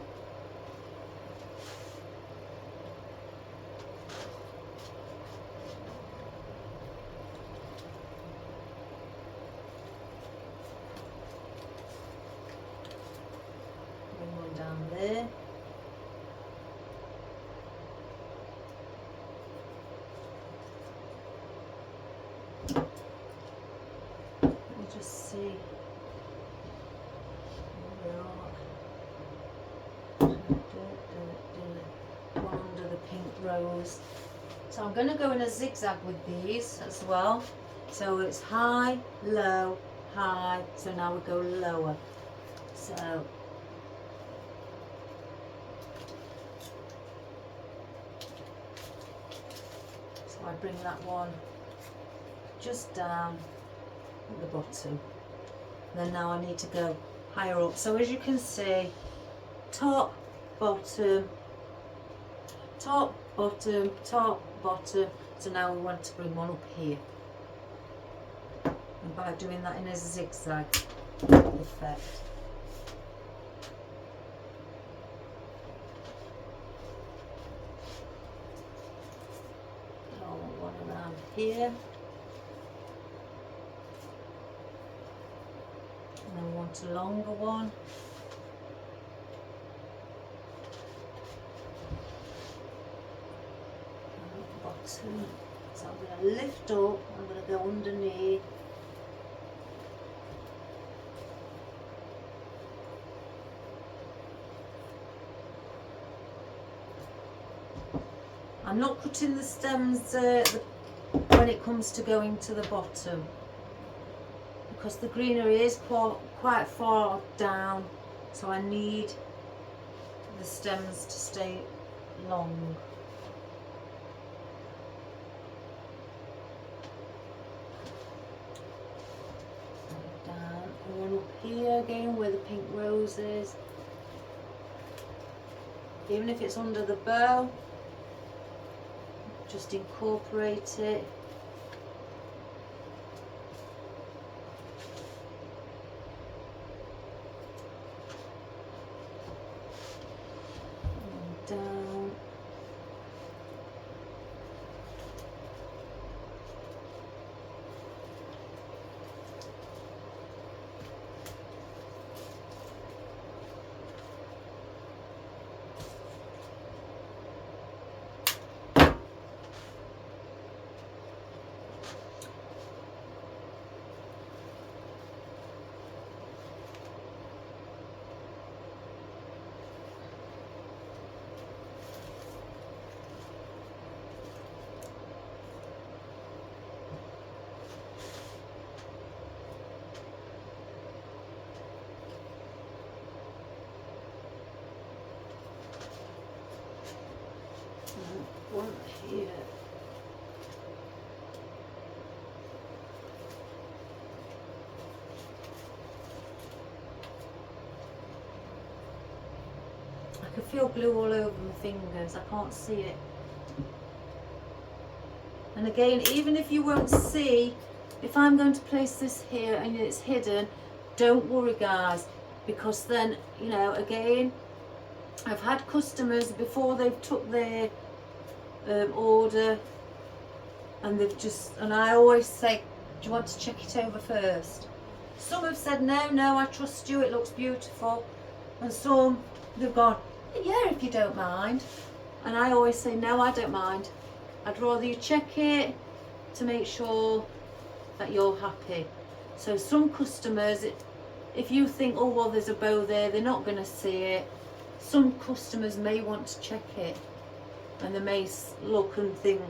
Bring one down there. Let me just see. One under the pink rose. So I'm going to go in a zigzag with these as well. So it's high, low, high. So now we go lower. So I bring that one just down at the bottom. Then now I need to go higher up. So as you can see, top, bottom, top, bottom, top, bottom. So now we want to bring one up here. And by doing that in a zigzag effect. I want one around here. And then we want a longer one. Bottom. So I'm going to lift up, I'm going to go underneath. I'm not cutting the stems when it comes to going to the bottom, because the greenery is quite far down, so I need the stems to stay long. Down, and one up here again where the pink rose is. Even if it's under the bow, just incorporate it. And down. One here. I can feel glue all over my fingers, I can't see it. And again, even if you won't see, if I'm going to place this here and it's hidden, don't worry guys, because then, you know, again, I've had customers before they've took their order, and I always say, do you want to check it over first? Some have said no, I trust you, it looks beautiful, and some they've gone, yeah, if you don't mind. And I always say no, I don't mind. I'd rather you check it to make sure that you're happy. So some customers, if you think, oh well, there's a bow there, they're not going to see it, some customers may want to check it. And they may look and think,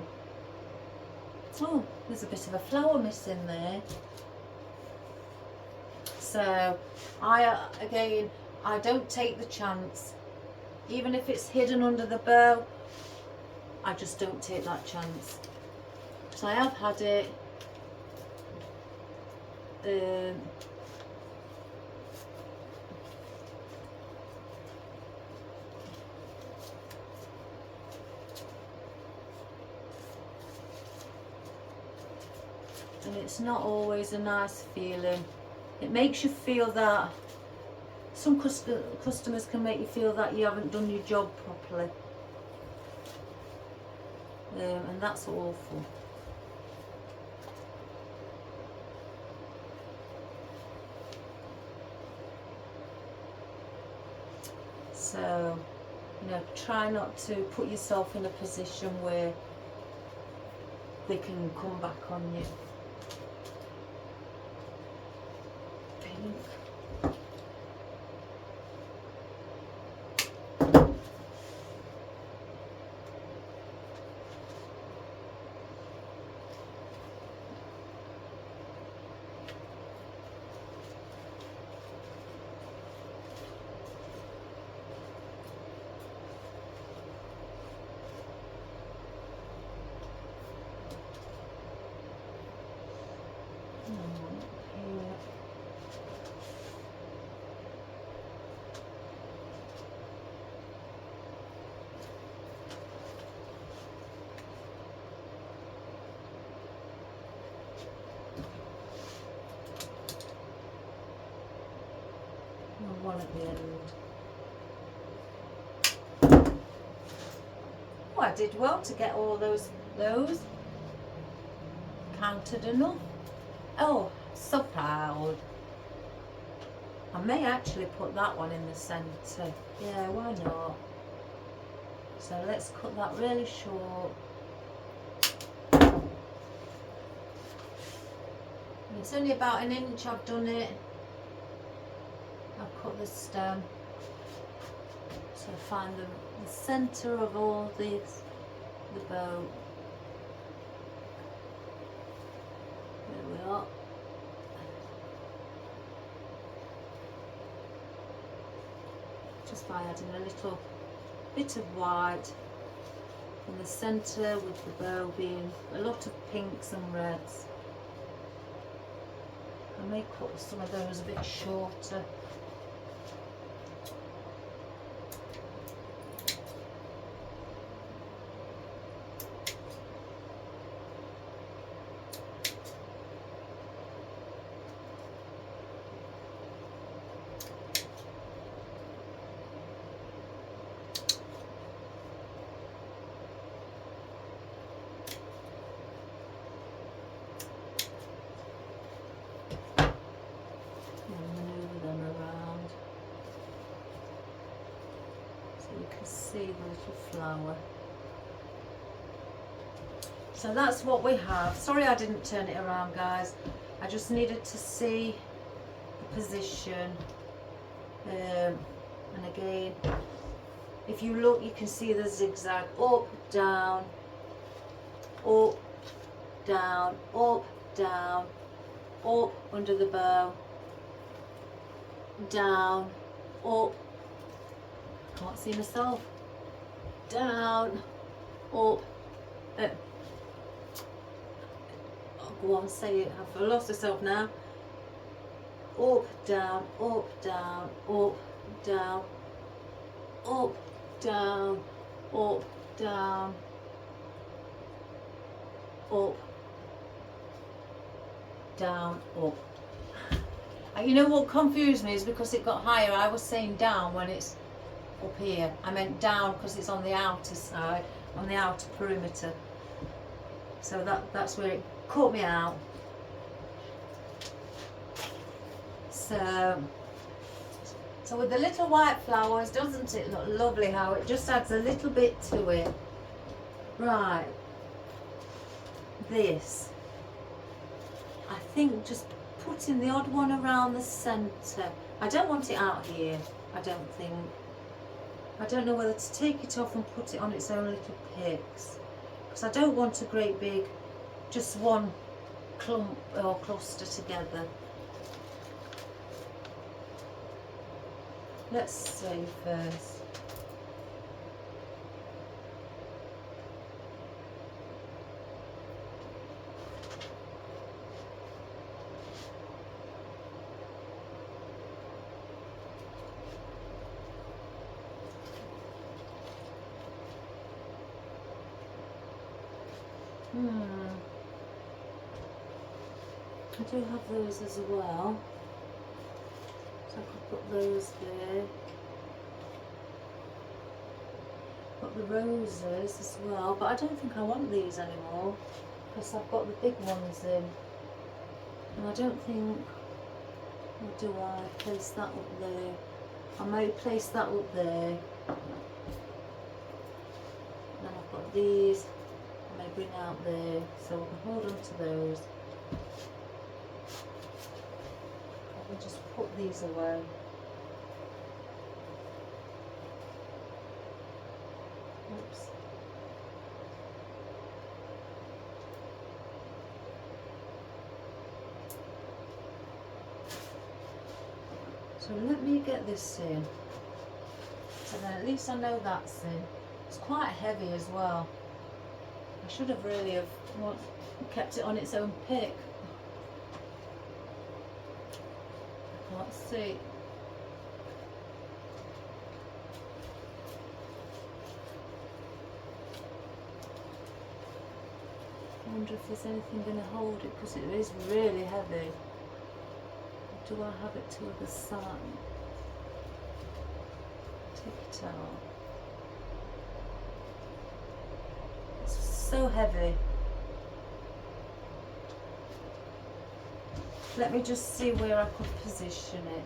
oh, there's a bit of a flower missing there. So again, I don't take the chance. Even if it's hidden under the bow, I just don't take that chance. So I have had it. And it's not always a nice feeling. It makes you feel that some customers can make you feel that you haven't done your job properly. And that's awful. So, you know, try not to put yourself in a position where they can come back on you. Pink. One at the end. Oh, I did well to get all those. Counted enough. Oh, so proud. I may actually put that one in the centre. Yeah, why not? So let's cut that really short. And it's only about an inch I've done it. I've cut the stem. So find the centre of all these, the bow. There we are. Just by adding a little bit of white in the centre, with the bow being a lot of pinks and reds. I may cut some of those a bit shorter. See the little flower. So that's what we have. Sorry I didn't turn it around, guys. I just needed to see the position. And again, if you look, you can see the zigzag up, down, up, down, up, down, up under the bow, down, up. Can't see myself. Down, up. Oh, go on, say it. I've lost myself now. Up, down, up, down, up, down, up, down, up, down, up, down, up. And you know what confused me is because it got higher. I was saying down when it's up here. I meant down because it's on the outer side, on the outer perimeter. So that's where it caught me out. So with the little white flowers, doesn't it look lovely how it just adds a little bit to it? Right. This. I think just putting the odd one around the centre. I don't want it out here, I don't think. I don't know whether to take it off and put it on its own little picks, because I don't want a great big, just one clump or cluster together. Let's see first. I do have those as well. So I could put those there. Got the roses as well, but I don't think I want these anymore because I've got the big ones in. And I don't think, or do I place that up there? I may place that up there. And then I've got these, I may bring out there, so I can hold on to those. I can just put these away. Oops. So let me get this in. So then at least I know that's in. It's quite heavy as well. I should have really kept it on its own pick. I can't see. I wonder if there's anything going to hold it because it is really heavy. Do I have it to the side? Take it out. It's so heavy. Let me just see where I could position it.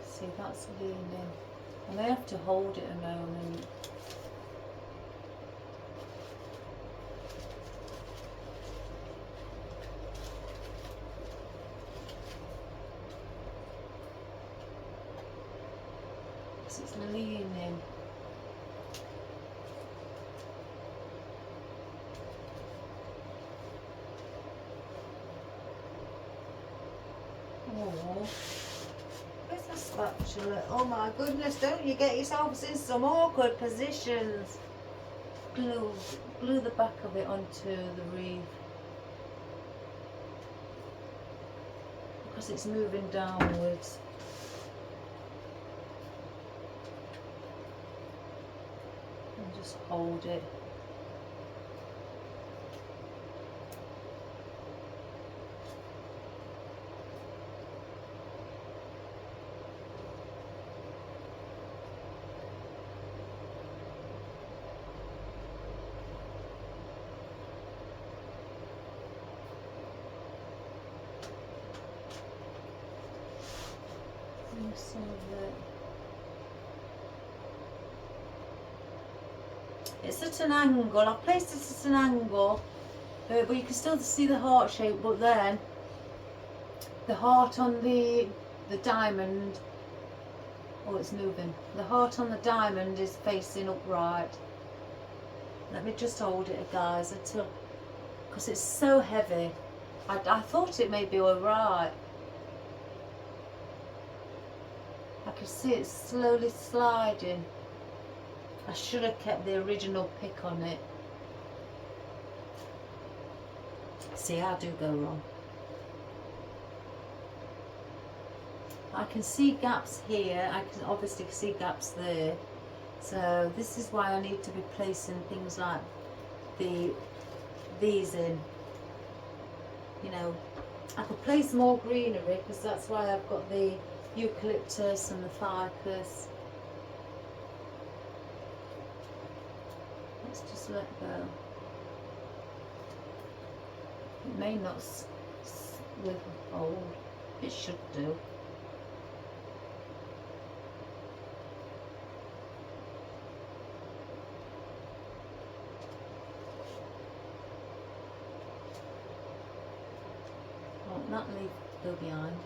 See, that's leaning. I may have to hold it a moment. Because it's leaning. Oh. Spatula. Oh my goodness, don't you get yourselves in some awkward positions. Glue the back of it onto the wreath. Because it's moving downwards. And just hold it. Some of it. It's at an angle. I've placed it at an angle, but you can still see the heart shape. But then the heart on the diamond. Oh, it's moving. The heart on the diamond is facing upright. Let me just hold it, guys, until because it's so heavy. I thought it may be all right. I can see it slowly sliding. I should have kept the original pick on it. See, I do go wrong. I can see gaps here. I can obviously see gaps there. So this is why I need to be placing things like these in. You know, I could place more greenery because that's why I've got the eucalyptus and the ficus. Let's just let go. It may not hold. It should do. go behind.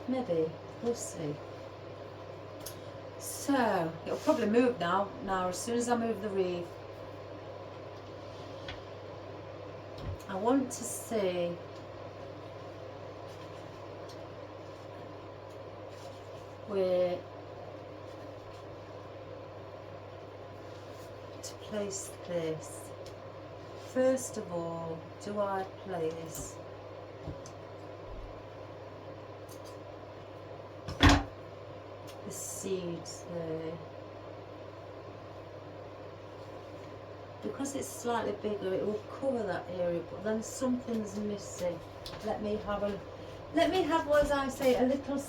Maybe, we'll see. So, it'll probably move now. Now, as soon as I move the wreath, I want to see where to place this. First of all, do I place the seeds there? Because it's slightly bigger, it will cover that area, but then something's missing. Let me have, as I say, a little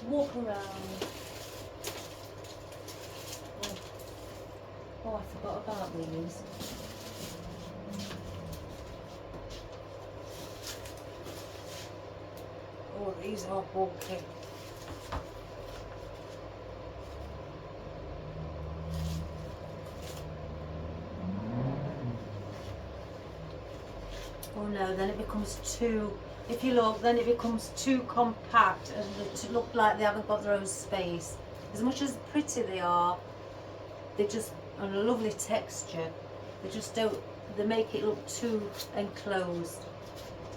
walk around. Oh, I forgot about these. Oh, these are bulky. Oh no, then it becomes too, if you look, then it becomes too compact and to look like they haven't got their own space. As much as pretty they are, they just are a lovely texture. They just don't, they make it look too enclosed.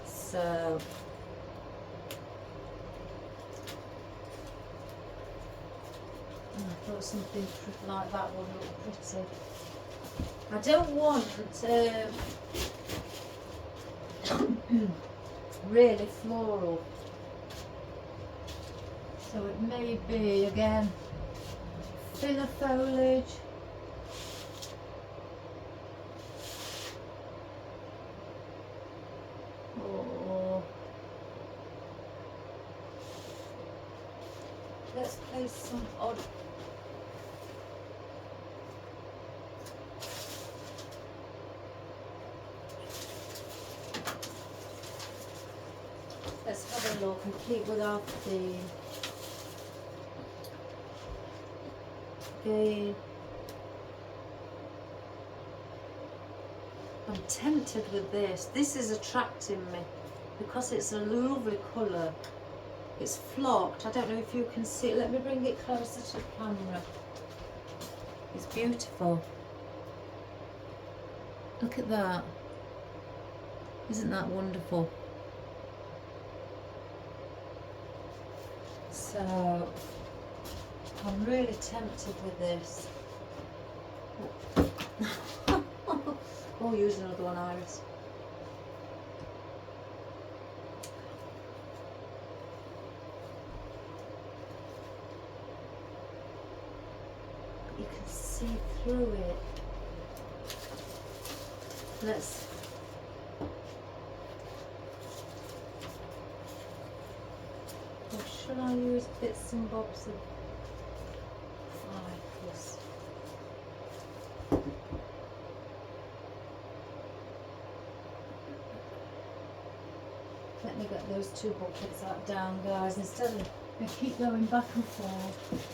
So, I thought something like that would look pretty. I don't want really floral, so it may be again thinner foliage. Or let's place some odd let's have a look and keep with our theme. Again, I'm tempted with this. This is attracting me because it's a lovely colour. It's flocked. I don't know if you can see it. Let me bring it closer to the camera. It's beautiful. Look at that. Isn't that wonderful? So, I'm really tempted with this. Oh, use another one, Iris. You can see through it. Let's. Or should I use bits and bobs of ficus? Let me get those two buckets out down, guys, instead of I keep going back and forth.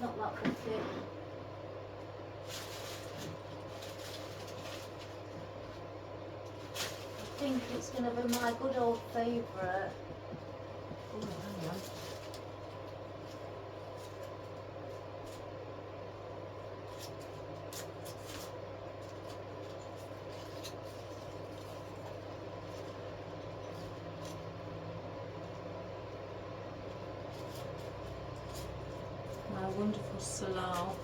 Not that bucket. I think it's going to be my good old favourite. Oh, hang on. My wonderful salal.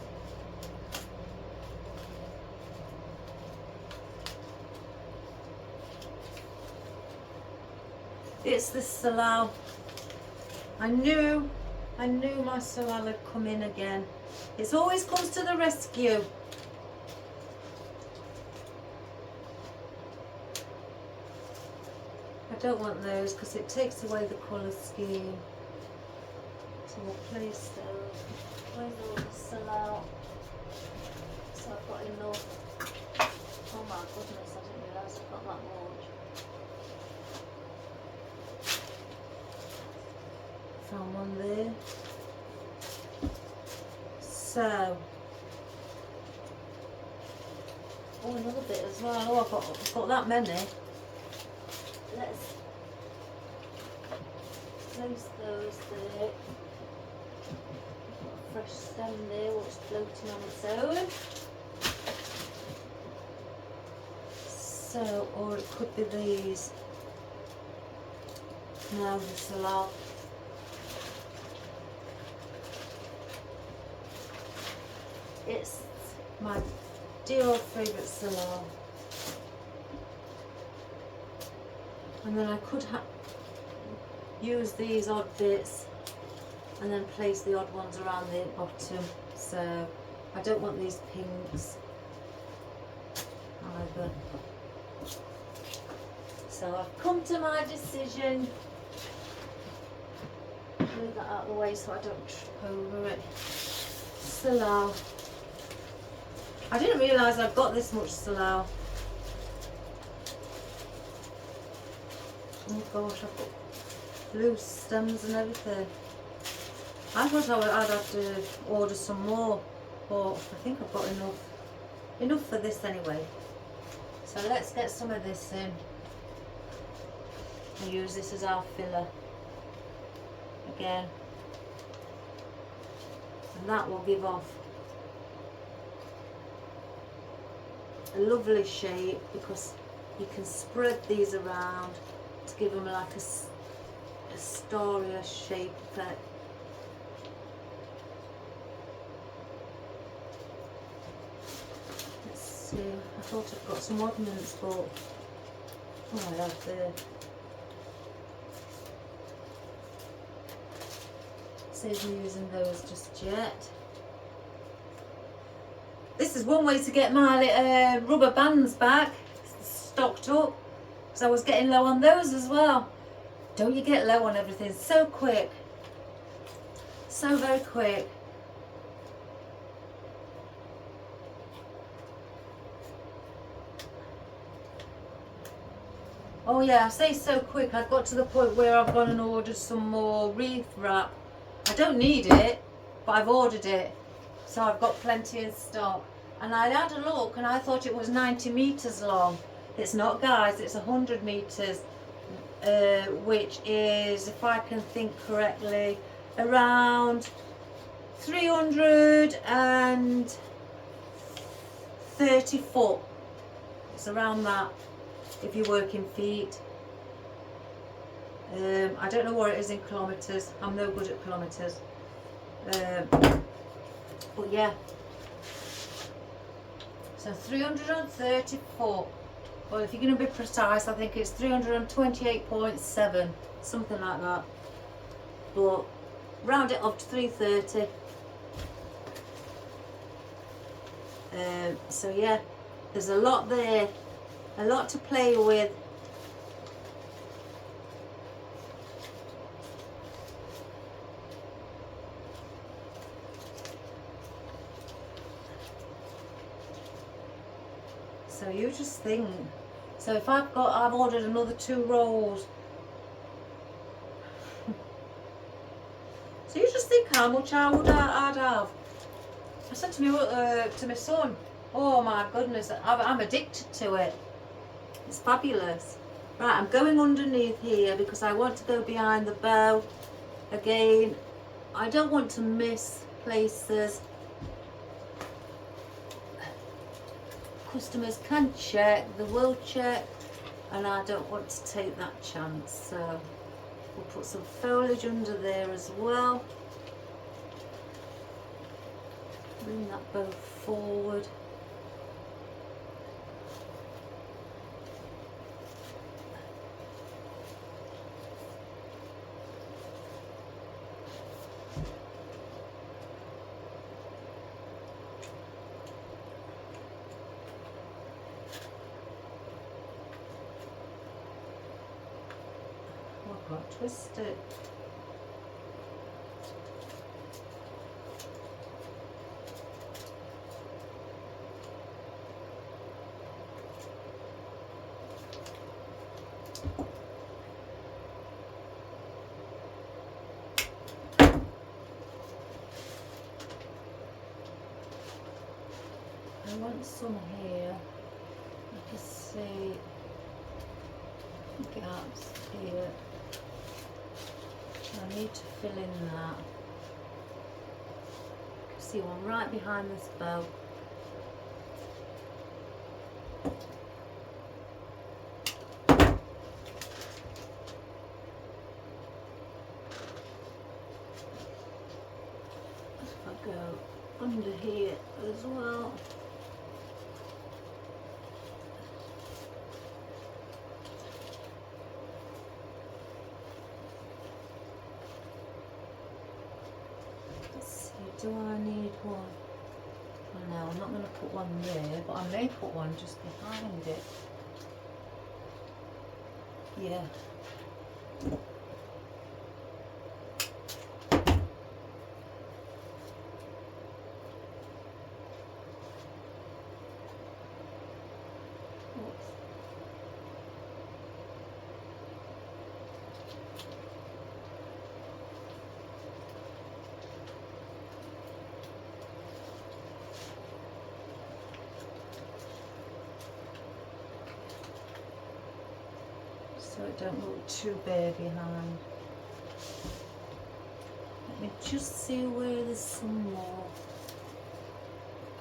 It's the salal. I knew my salal had come in again. It always comes to the rescue. I don't want those because it takes away the colour scheme. So we'll place those. Where's all the sell-out? So I've got enough. Oh my goodness, I didn't realise I've got that much. Found one there. So, oh, another bit as well. Oh, I've got that many. Let's place those there. Got a fresh stem there, which is floating on its own. So, or it could be these. No, this will all. It's my dear old favourite salon. And then I could use these odd bits and then place the odd ones around the bottom. So I don't want these pinks either. So I've come to my decision. Move that out of the way so I don't trip over it. Salon. I didn't realise I'd got this much salon. Oh gosh, I've got loose stems and everything. I thought I'd have to order some more, but I think I've got enough for this anyway. So let's get some of this in and use this as our filler again, and that will give off a lovely shape because you can spread these around to give them like a starrier shape effect. Let's see, I thought I'd got some oddments, but oh, I have there. Saves me using those just yet. This is one way to get my rubber bands back stocked up, because I was getting low on those as well. Don't you get low on everything so quick? So very quick. Oh yeah, I say so quick. I've got to the point where I've gone and ordered some more wreath wrap. I don't need it, but I've ordered it. So I've got plenty in stock. And I had a look and I thought it was 90 metres long. It's not, guys, it's 100 metres, which is, if I can think correctly, around 330 foot. It's around that if you work in feet. I don't know what it is in kilometres. I'm no good at kilometres. But yeah. So 330 foot. Well, if you're going to be precise, I think it's 328.7, something like that. But round it up to 330. So yeah, there's a lot there, a lot to play with. So you just think. So if I've ordered another 2 rolls. So you just think how much I'd have. I said to my son, oh my goodness, I'm addicted to it. It's fabulous. Right, I'm going underneath here because I want to go behind the bow again. I don't want to miss places. Customers can check, they will check, and I don't want to take that chance. So we'll put some foliage under there as well. Bring that bow forward. Can't twist it. I want some here. I can see gaps here. I need to fill in that. See one right behind this bow. If I go under here as well. Do I need one? Oh no, I'm not going to put one there, but I may put one just behind it. Yeah. Oops. So it don't look too bare behind. Let me just see where there's some more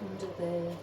under there.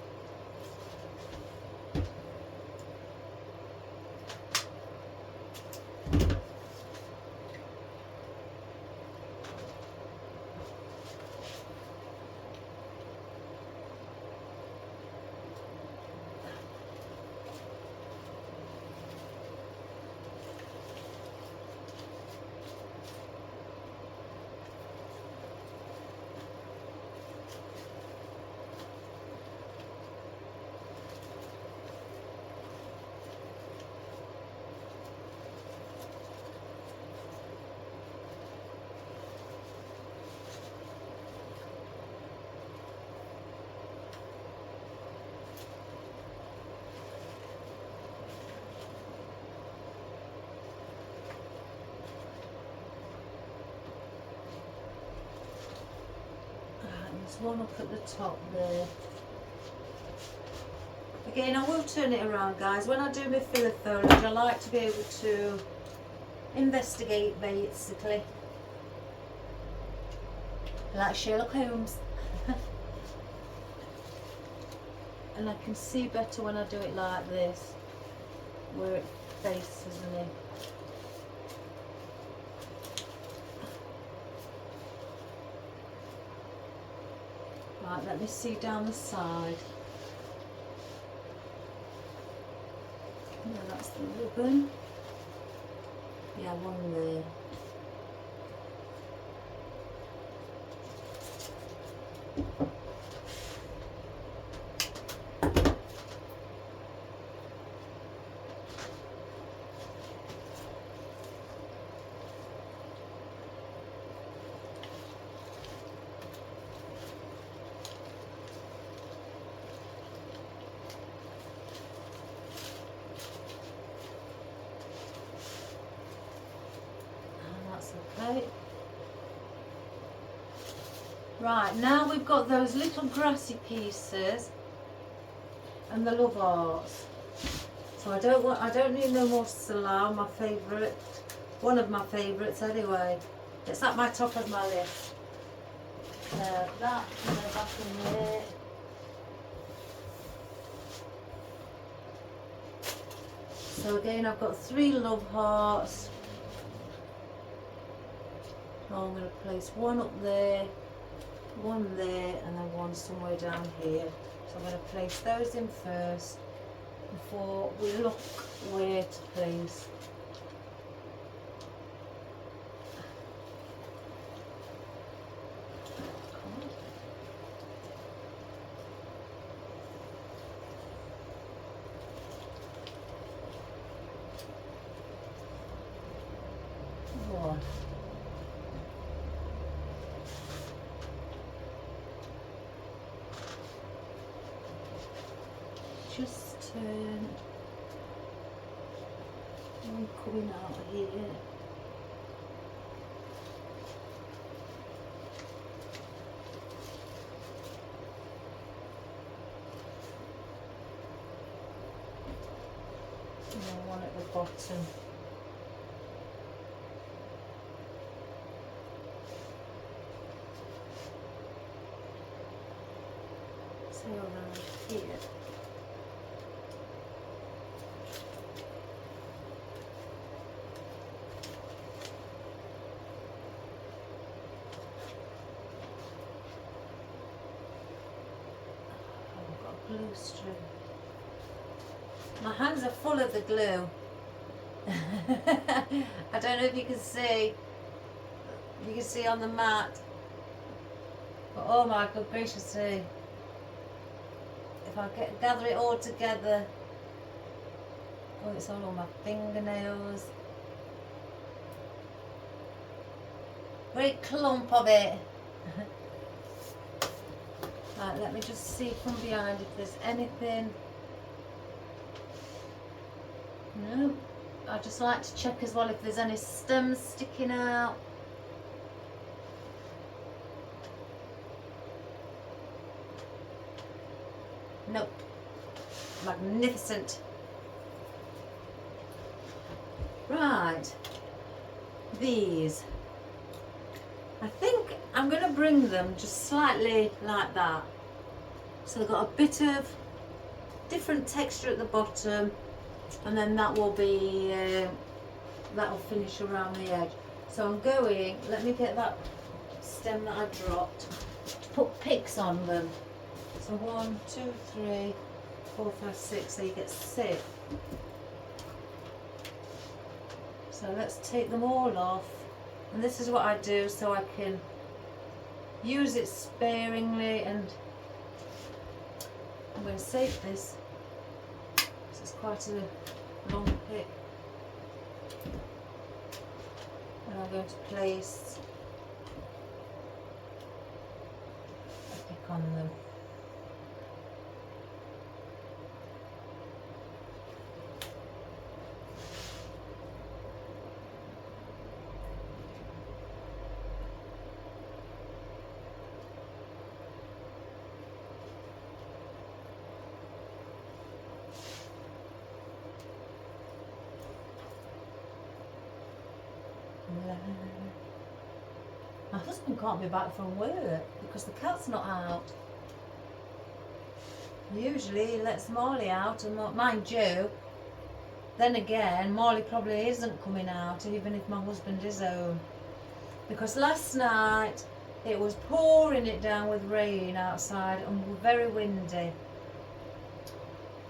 There's one up at the top there. Again, I will turn it around, guys. When I do my filler foliage, I like to be able to investigate, basically. Like Sherlock Holmes. And I can see better when I do it like this, where it faces me. Right, let me see down the side. Yeah, that's the ribbon. Yeah, one there. Okay. Right, now we've got those little grassy pieces and the love hearts. So I don't need no more Salau, my favourite, one of my favourites anyway. It's at my top of my list. That and the back in there. So again, I've got 3 love hearts. I'm going to place one up there, one there, and then one somewhere down here. So I'm going to place those in first before we look where to place. Go on. Just turn. I'm coming out here. And one at the bottom. So around here. Glue string. My hands are full of the glue. I don't know if you can see. You can see on the mat. But oh my good gracious me. If I gather it all together. Oh, it's all on my fingernails. Great clump of it. Right, let me just see from behind if there's anything. No, I just like to check as well if there's any stems sticking out. Nope. Magnificent. Right, these. I think I'm going to bring them just slightly like that. So they've got a bit of different texture at the bottom, and then that will be, that will finish around the edge. So I'm going, let me get that stem that I dropped, to put picks on them. So 1, 2, 3, 4, 5, 6, so you get 6. So let's take them all off. And this is what I do so I can use it sparingly, and I'm going to save this. This is quite a long pick. And I'm going to place a pick on them. My husband can't be back from work because the cat's not out. Usually he lets Molly out, and mind you, then again Molly probably isn't coming out even if my husband is home, because last night it was pouring it down with rain outside and very windy.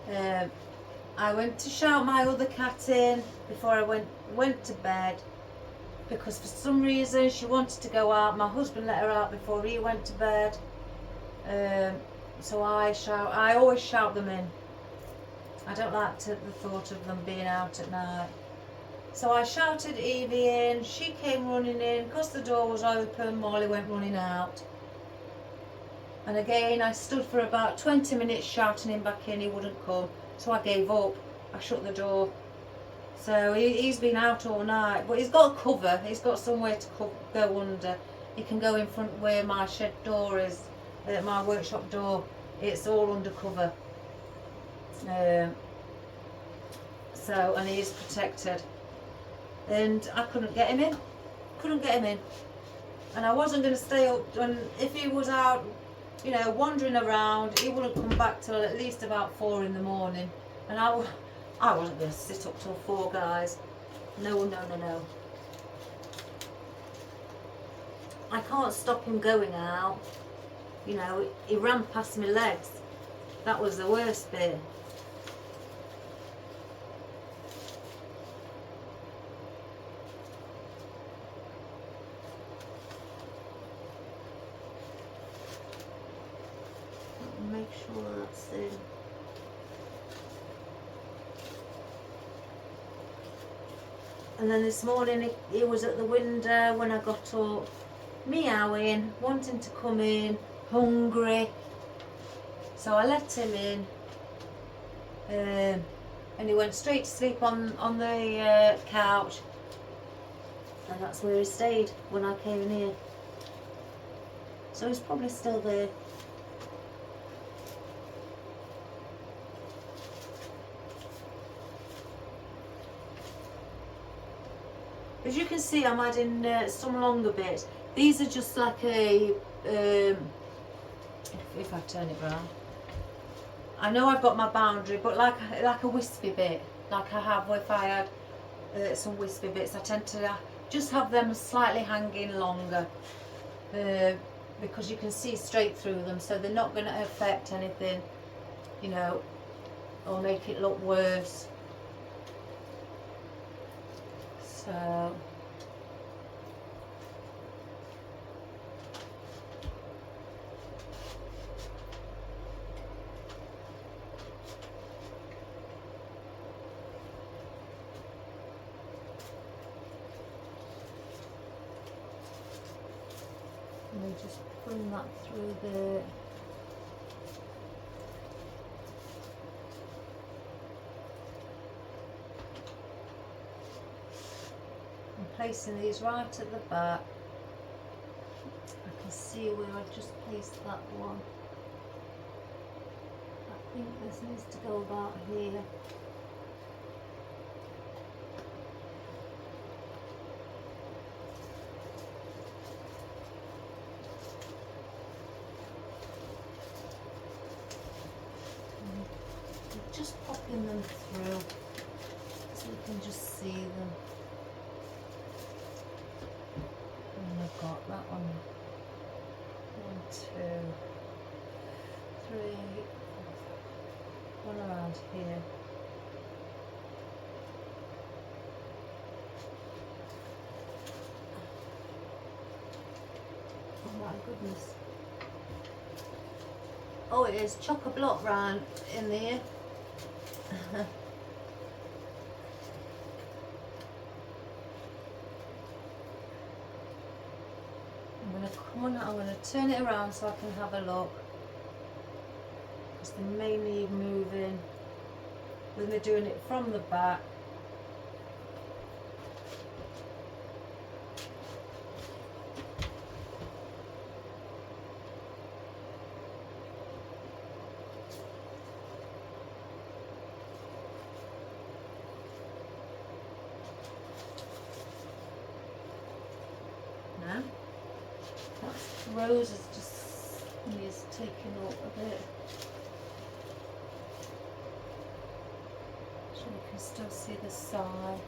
I went to shout my other cat in before I went to bed, because for some reason she wanted to go out. My husband let her out before he went to bed. So I always shout them in. I don't like the thought of them being out at night. So I shouted Evie in, she came running in, because the door was open, Molly went running out. And again I stood for about 20 minutes shouting him back in, he wouldn't come. So I gave up, I shut the door. So he's been out all night, but he's got cover, he's got somewhere to go under. He can go in front where my shed door is, my workshop door, it's all under cover. So, and he is protected. And I couldn't get him in. And I wasn't going to stay up, and if he was out, you know, wandering around, he wouldn't come back till at least about 4 in the morning. And I wasn't going to sit up till 4, guys. No. I can't stop him going out. You know, he ran past my legs. That was the worst bit. Make sure that's in. And then this morning he was at the window when I got up, meowing, wanting to come in, hungry. So I let him in, and he went straight to sleep on the couch, and that's where he stayed when I came in here. So he's probably still there. As you can see, I'm adding some longer bits. These are just like a, if I turn it round, I know I've got my boundary, but like a wispy bit, like I have if I had some wispy bits. I tend to just have them slightly hanging longer, because you can see straight through them, so they're not going to affect anything, you know, or make it look worse. So let me just bring that through the placing these right at the back. I can see where I've just placed that one. I think this needs to go about here. Just popping them through so you can just see them. And I've got that one. 1, 2, 3, one around here. Oh my goodness. Oh, it is chock-a-block round in there. I'm going to come on, I'm going to turn it around so I can have a look, because they may need moving when they're doing it from the back. Now, that's Rose is just needs taking up a bit, so you can still see the side.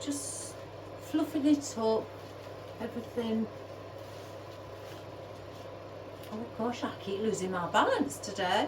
Just fluffing it up, everything. Oh gosh, I keep losing my balance today.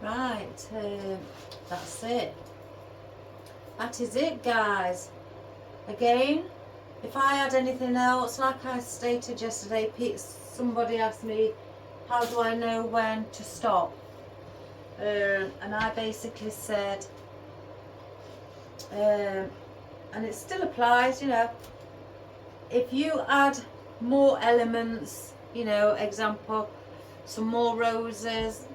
Right, that's it. That is it, guys. Again, if I had anything else, like I stated yesterday, somebody asked me, how do I know when to stop? And I basically said, and it still applies, you know, if you add more elements, you know, example, some more roses,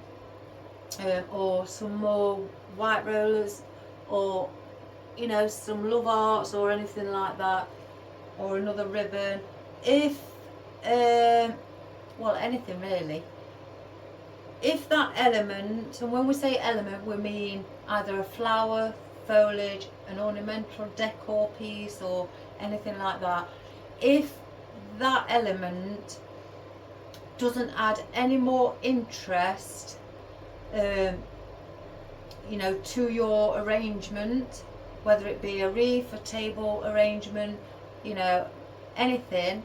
or some more white rollers, or, you know, some love hearts or anything like that, or another ribbon. If well, anything really. If that element, and when we say element we mean either a flower, foliage, an ornamental decor piece or anything like that, if that element doesn't add any more interest, you know, to your arrangement, whether it be a wreath, a table arrangement, you know, anything,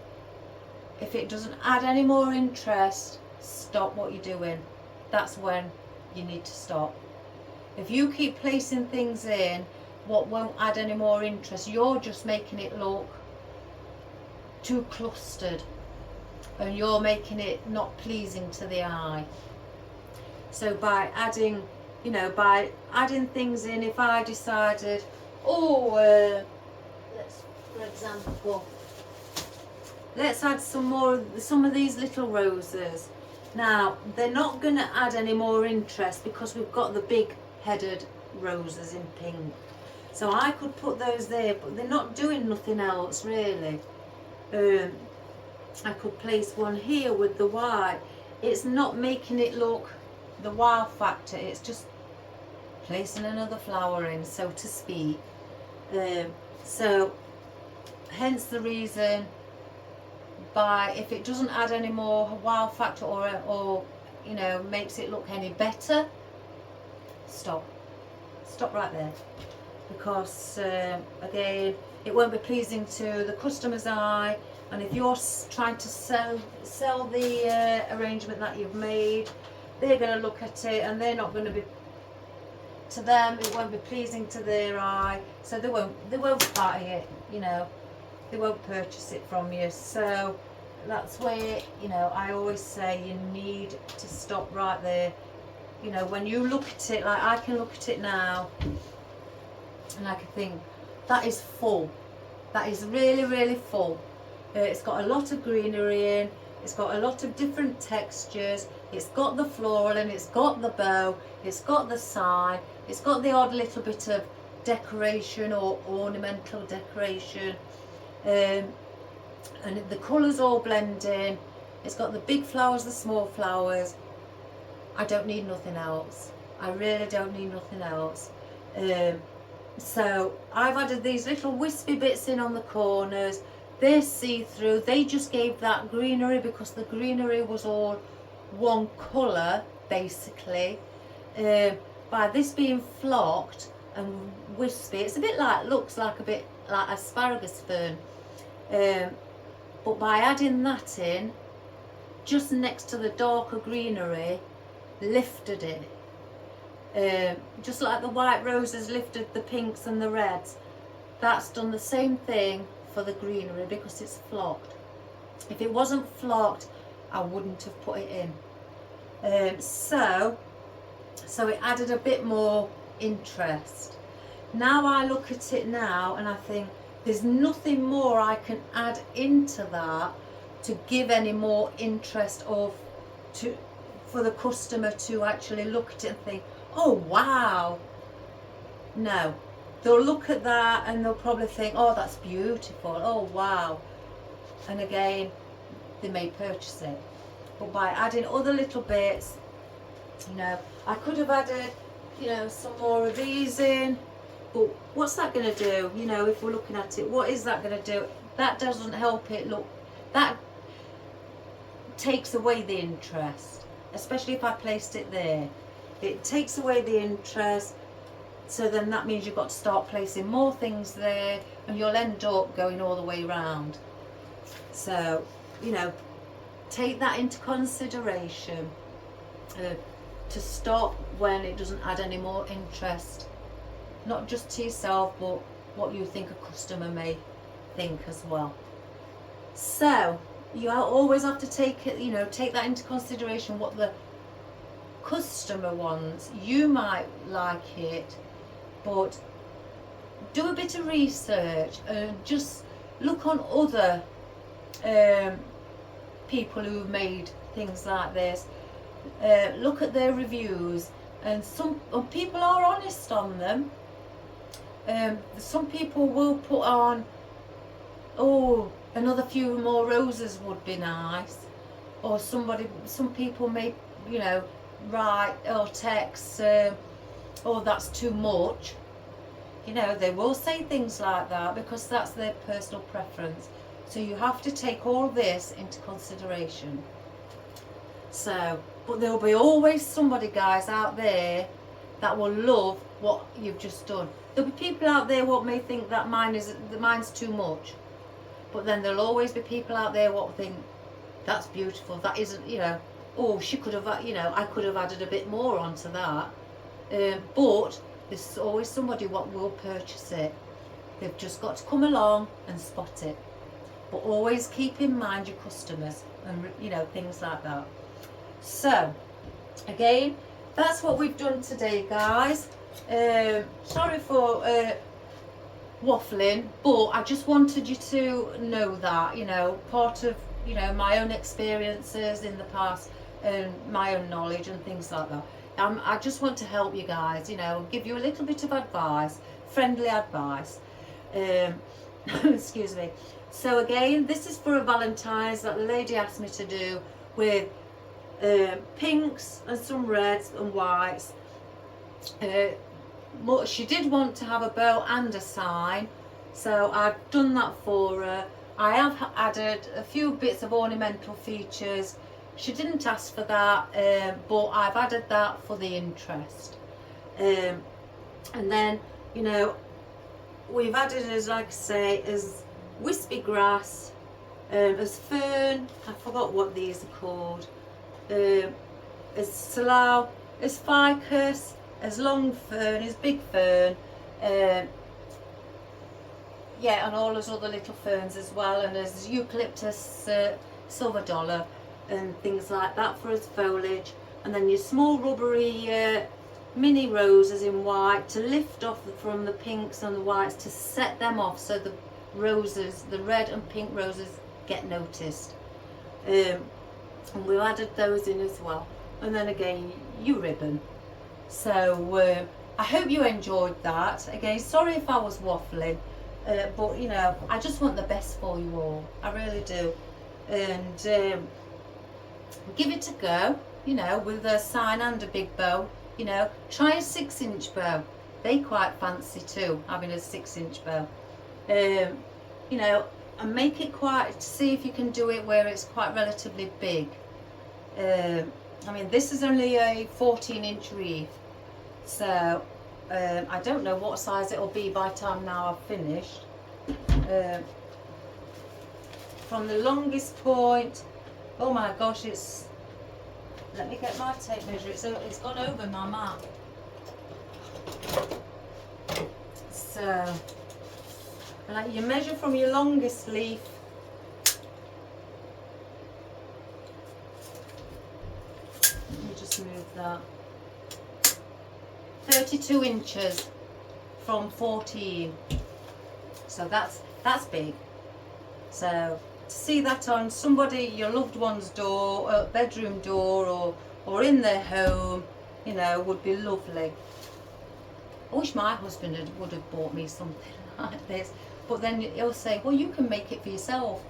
if it doesn't add any more interest, stop what you're doing. That's when you need to stop. If you keep placing things in what won't add any more interest, you're just making it look too clustered, and you're making it not pleasing to the eye. So by adding, you know, by adding things in, if I decided, let's, for example, let's add some of these little roses. Now, they're not going to add any more interest because we've got the big headed roses in pink. So I could put those there, but they're not doing nothing else really. I could place one here with the white. It's not making it look the wow factor, it's just placing another flower in, so to speak. So hence the reason, if it doesn't add any more wow factor or you know, makes it look any better, stop right there, because again, it won't be pleasing to the customer's eye. And if you're trying to sell the arrangement that you've made, they're going to look at it and they're not going to be, to them it won't be pleasing to their eye, so they won't buy it, you know, they won't purchase it from you. So that's where, you know, I always say you need to stop right there. You know, when you look at it, like I can look at it now and I can think, that is full, that is really, really full. It's got a lot of greenery in, it's got a lot of different textures, it's got the floral and it's got the bow, it's got the sign, it's got the odd little bit of decoration or ornamental decoration, and the colours all blend in, it's got the big flowers, the small flowers. I don't need nothing else, I really don't need nothing else. So I've added these little wispy bits in on the corners. They're see-through, they just gave that greenery because the greenery was all one colour basically. By this being flocked and wispy, it's a bit like, looks like a bit like asparagus fern, but by adding that in just next to the darker greenery, lifted it, just like the white roses lifted the pinks and the reds. That's done the same thing for the greenery because it's flocked. If it wasn't flocked, I wouldn't have put it in. So it added a bit more interest. Now I look at it now and I think there's nothing more I can add into that to give any more interest for the customer to actually look at it and think, oh wow. No, they'll look at that and they'll probably think, oh that's beautiful, oh wow, and again they may purchase it. But by adding other little bits, you know, I could have added, you know, some more of these in, but what's that going to do? You know, if we're looking at it, what is that going to do? That doesn't help it look, that takes away the interest, especially if I placed it there. It takes away the interest. So then that means you've got to start placing more things there and you'll end up going all the way around. So, you know, take that into consideration, to stop when it doesn't add any more interest, not just to yourself but what you think a customer may think as well. So you always have to take it, you know, take that into consideration, what the customer wants. You might like it, but do a bit of research and just look on other people who've made things like this, look at their reviews, and some people are honest on them. Some people will put on, oh, another few more roses would be nice, or some people may, you know, write or text, oh, that's too much. You know, they will say things like that because that's their personal preference. So you have to take all this into consideration. So, but there'll be always somebody, guys, out there that will love what you've just done. There'll be people out there what may think that mine's too much. But then there'll always be people out there what think, that's beautiful, that isn't, you know, oh, she could have, you know, I could have added a bit more onto that. But there's always somebody what will purchase it. They've just got to come along and spot it. But always keep in mind your customers and, you know, things like that. So, again, that's what we've done today, guys. Sorry for waffling, but I just wanted you to know that, you know, part of, you know, my own experiences in the past and my own knowledge and things like that. I just want to help you guys, you know, give you a little bit of advice, friendly advice. Excuse me. So again, this is for a Valentine's that the lady asked me to do with pinks and some reds and whites. She did want to have a bow and a sign, so I've done that for her. I have added a few bits of ornamental features. She didn't ask for that, but I've added that for the interest. And then, you know, we've added, as like I say, as wispy grass, as fern, I forgot what these are called, as slough, as ficus, as long fern, as big fern, yeah, and all those other little ferns as well, and as eucalyptus, silver dollar, and things like that for its foliage. And then your small rubbery mini roses in white to lift off from the pinks and the whites, to set them off so the roses, the red and pink roses, get noticed. And we've added those in as well. And then again, your ribbon. So I hope you enjoyed that. Again, sorry if I was waffling, but you know, I just want the best for you all. I really do. And give it a go, you know, with a sign and a big bow. You know, try a 6-inch bow. They quite fancy too, having a 6-inch bow. You know, and make it quite, see if you can do it where it's quite relatively big. I mean, this is only a 14-inch wreath, so I don't know what size it'll be by the time now I've finished. From the longest point, oh my gosh, it's, let me get my tape measure, it's gone over my map. So, like, you measure from your longest leaf move that, 32 inches from 14, so that's big. So to see that on somebody, your loved one's door, bedroom door, or in their home, you know, would be lovely. I wish my husband would have bought me something like this, but then he'll say, well, you can make it for yourself.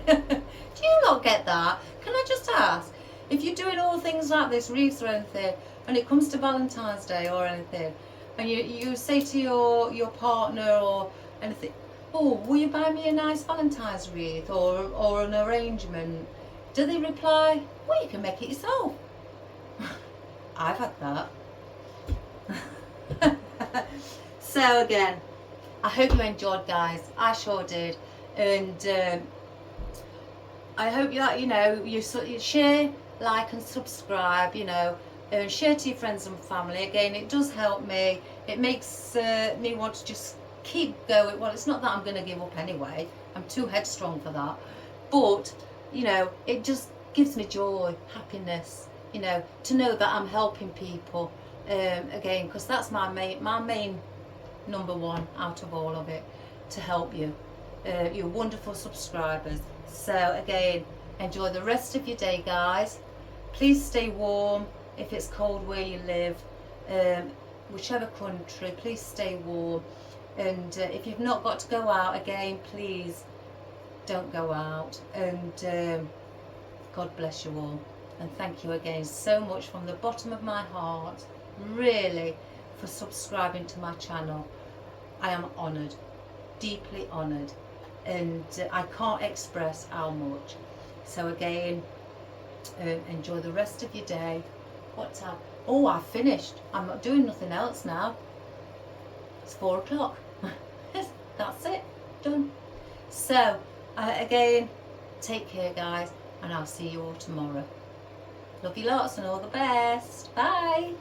Do you not get that? Can I just ask? If you're doing all things like this, wreaths or anything, and it comes to Valentine's Day or anything, and you say to your partner or anything, oh, will you buy me a nice Valentine's wreath or an arrangement? Do they reply, well, you can make it yourself? I've had that. So again, I hope you enjoyed, guys. I sure did. And I hope that, you know, you share, like and subscribe, you know, and share to your friends and family. Again, it does help me. It makes me want to just keep going. Well, it's not that I'm going to give up anyway. I'm too headstrong for that. But, you know, it just gives me joy, happiness, you know, to know that I'm helping people. Again, because that's my main number one out of all of it, to help you. you wonderful subscribers. So again, enjoy the rest of your day, guys. Please stay warm if it's cold where you live, whichever country, please stay warm. And if you've not got to go out, again, please don't go out. And God bless you all. And thank you again so much from the bottom of my heart, really, for subscribing to my channel. I am honoured, deeply honoured, and I can't express how much. So again, enjoy the rest of your day. What time? Oh, I've finished. I'm not doing nothing else now. It's 4 o'clock. That's it, done. So again, take care, guys, and I'll see you all tomorrow. Love you lots and all the best. Bye.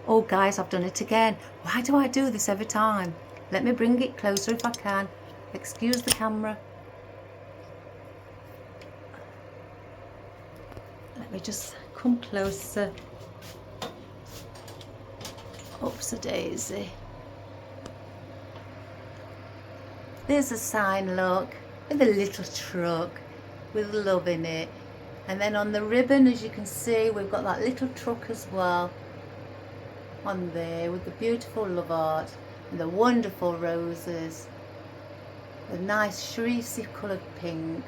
Oh guys, I've done it again. Why do I do this every time? Let me bring it closer if I can. Excuse the camera. Let me just come closer. Oops a daisy. There's a sign, look, with a little truck with love in it. And then on the ribbon, as you can see, we've got that little truck as well on there with the beautiful love art and the wonderful roses, the nice cerise coloured pink,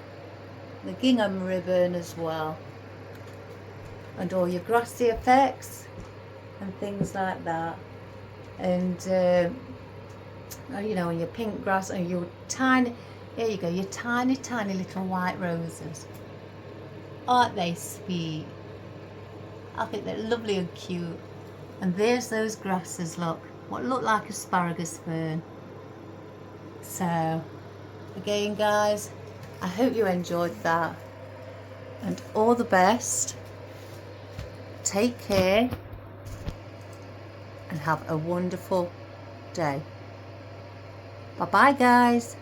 the gingham ribbon as well, and all your grassy effects and things like that. And you know, and your pink grass and your tiny, here you go, your tiny little white roses. Aren't they sweet? I think they're lovely and cute. And there's those grasses, look, what look like asparagus fern. So again, guys, I hope you enjoyed that, and all the best. Take care and have a wonderful day. Bye bye, guys.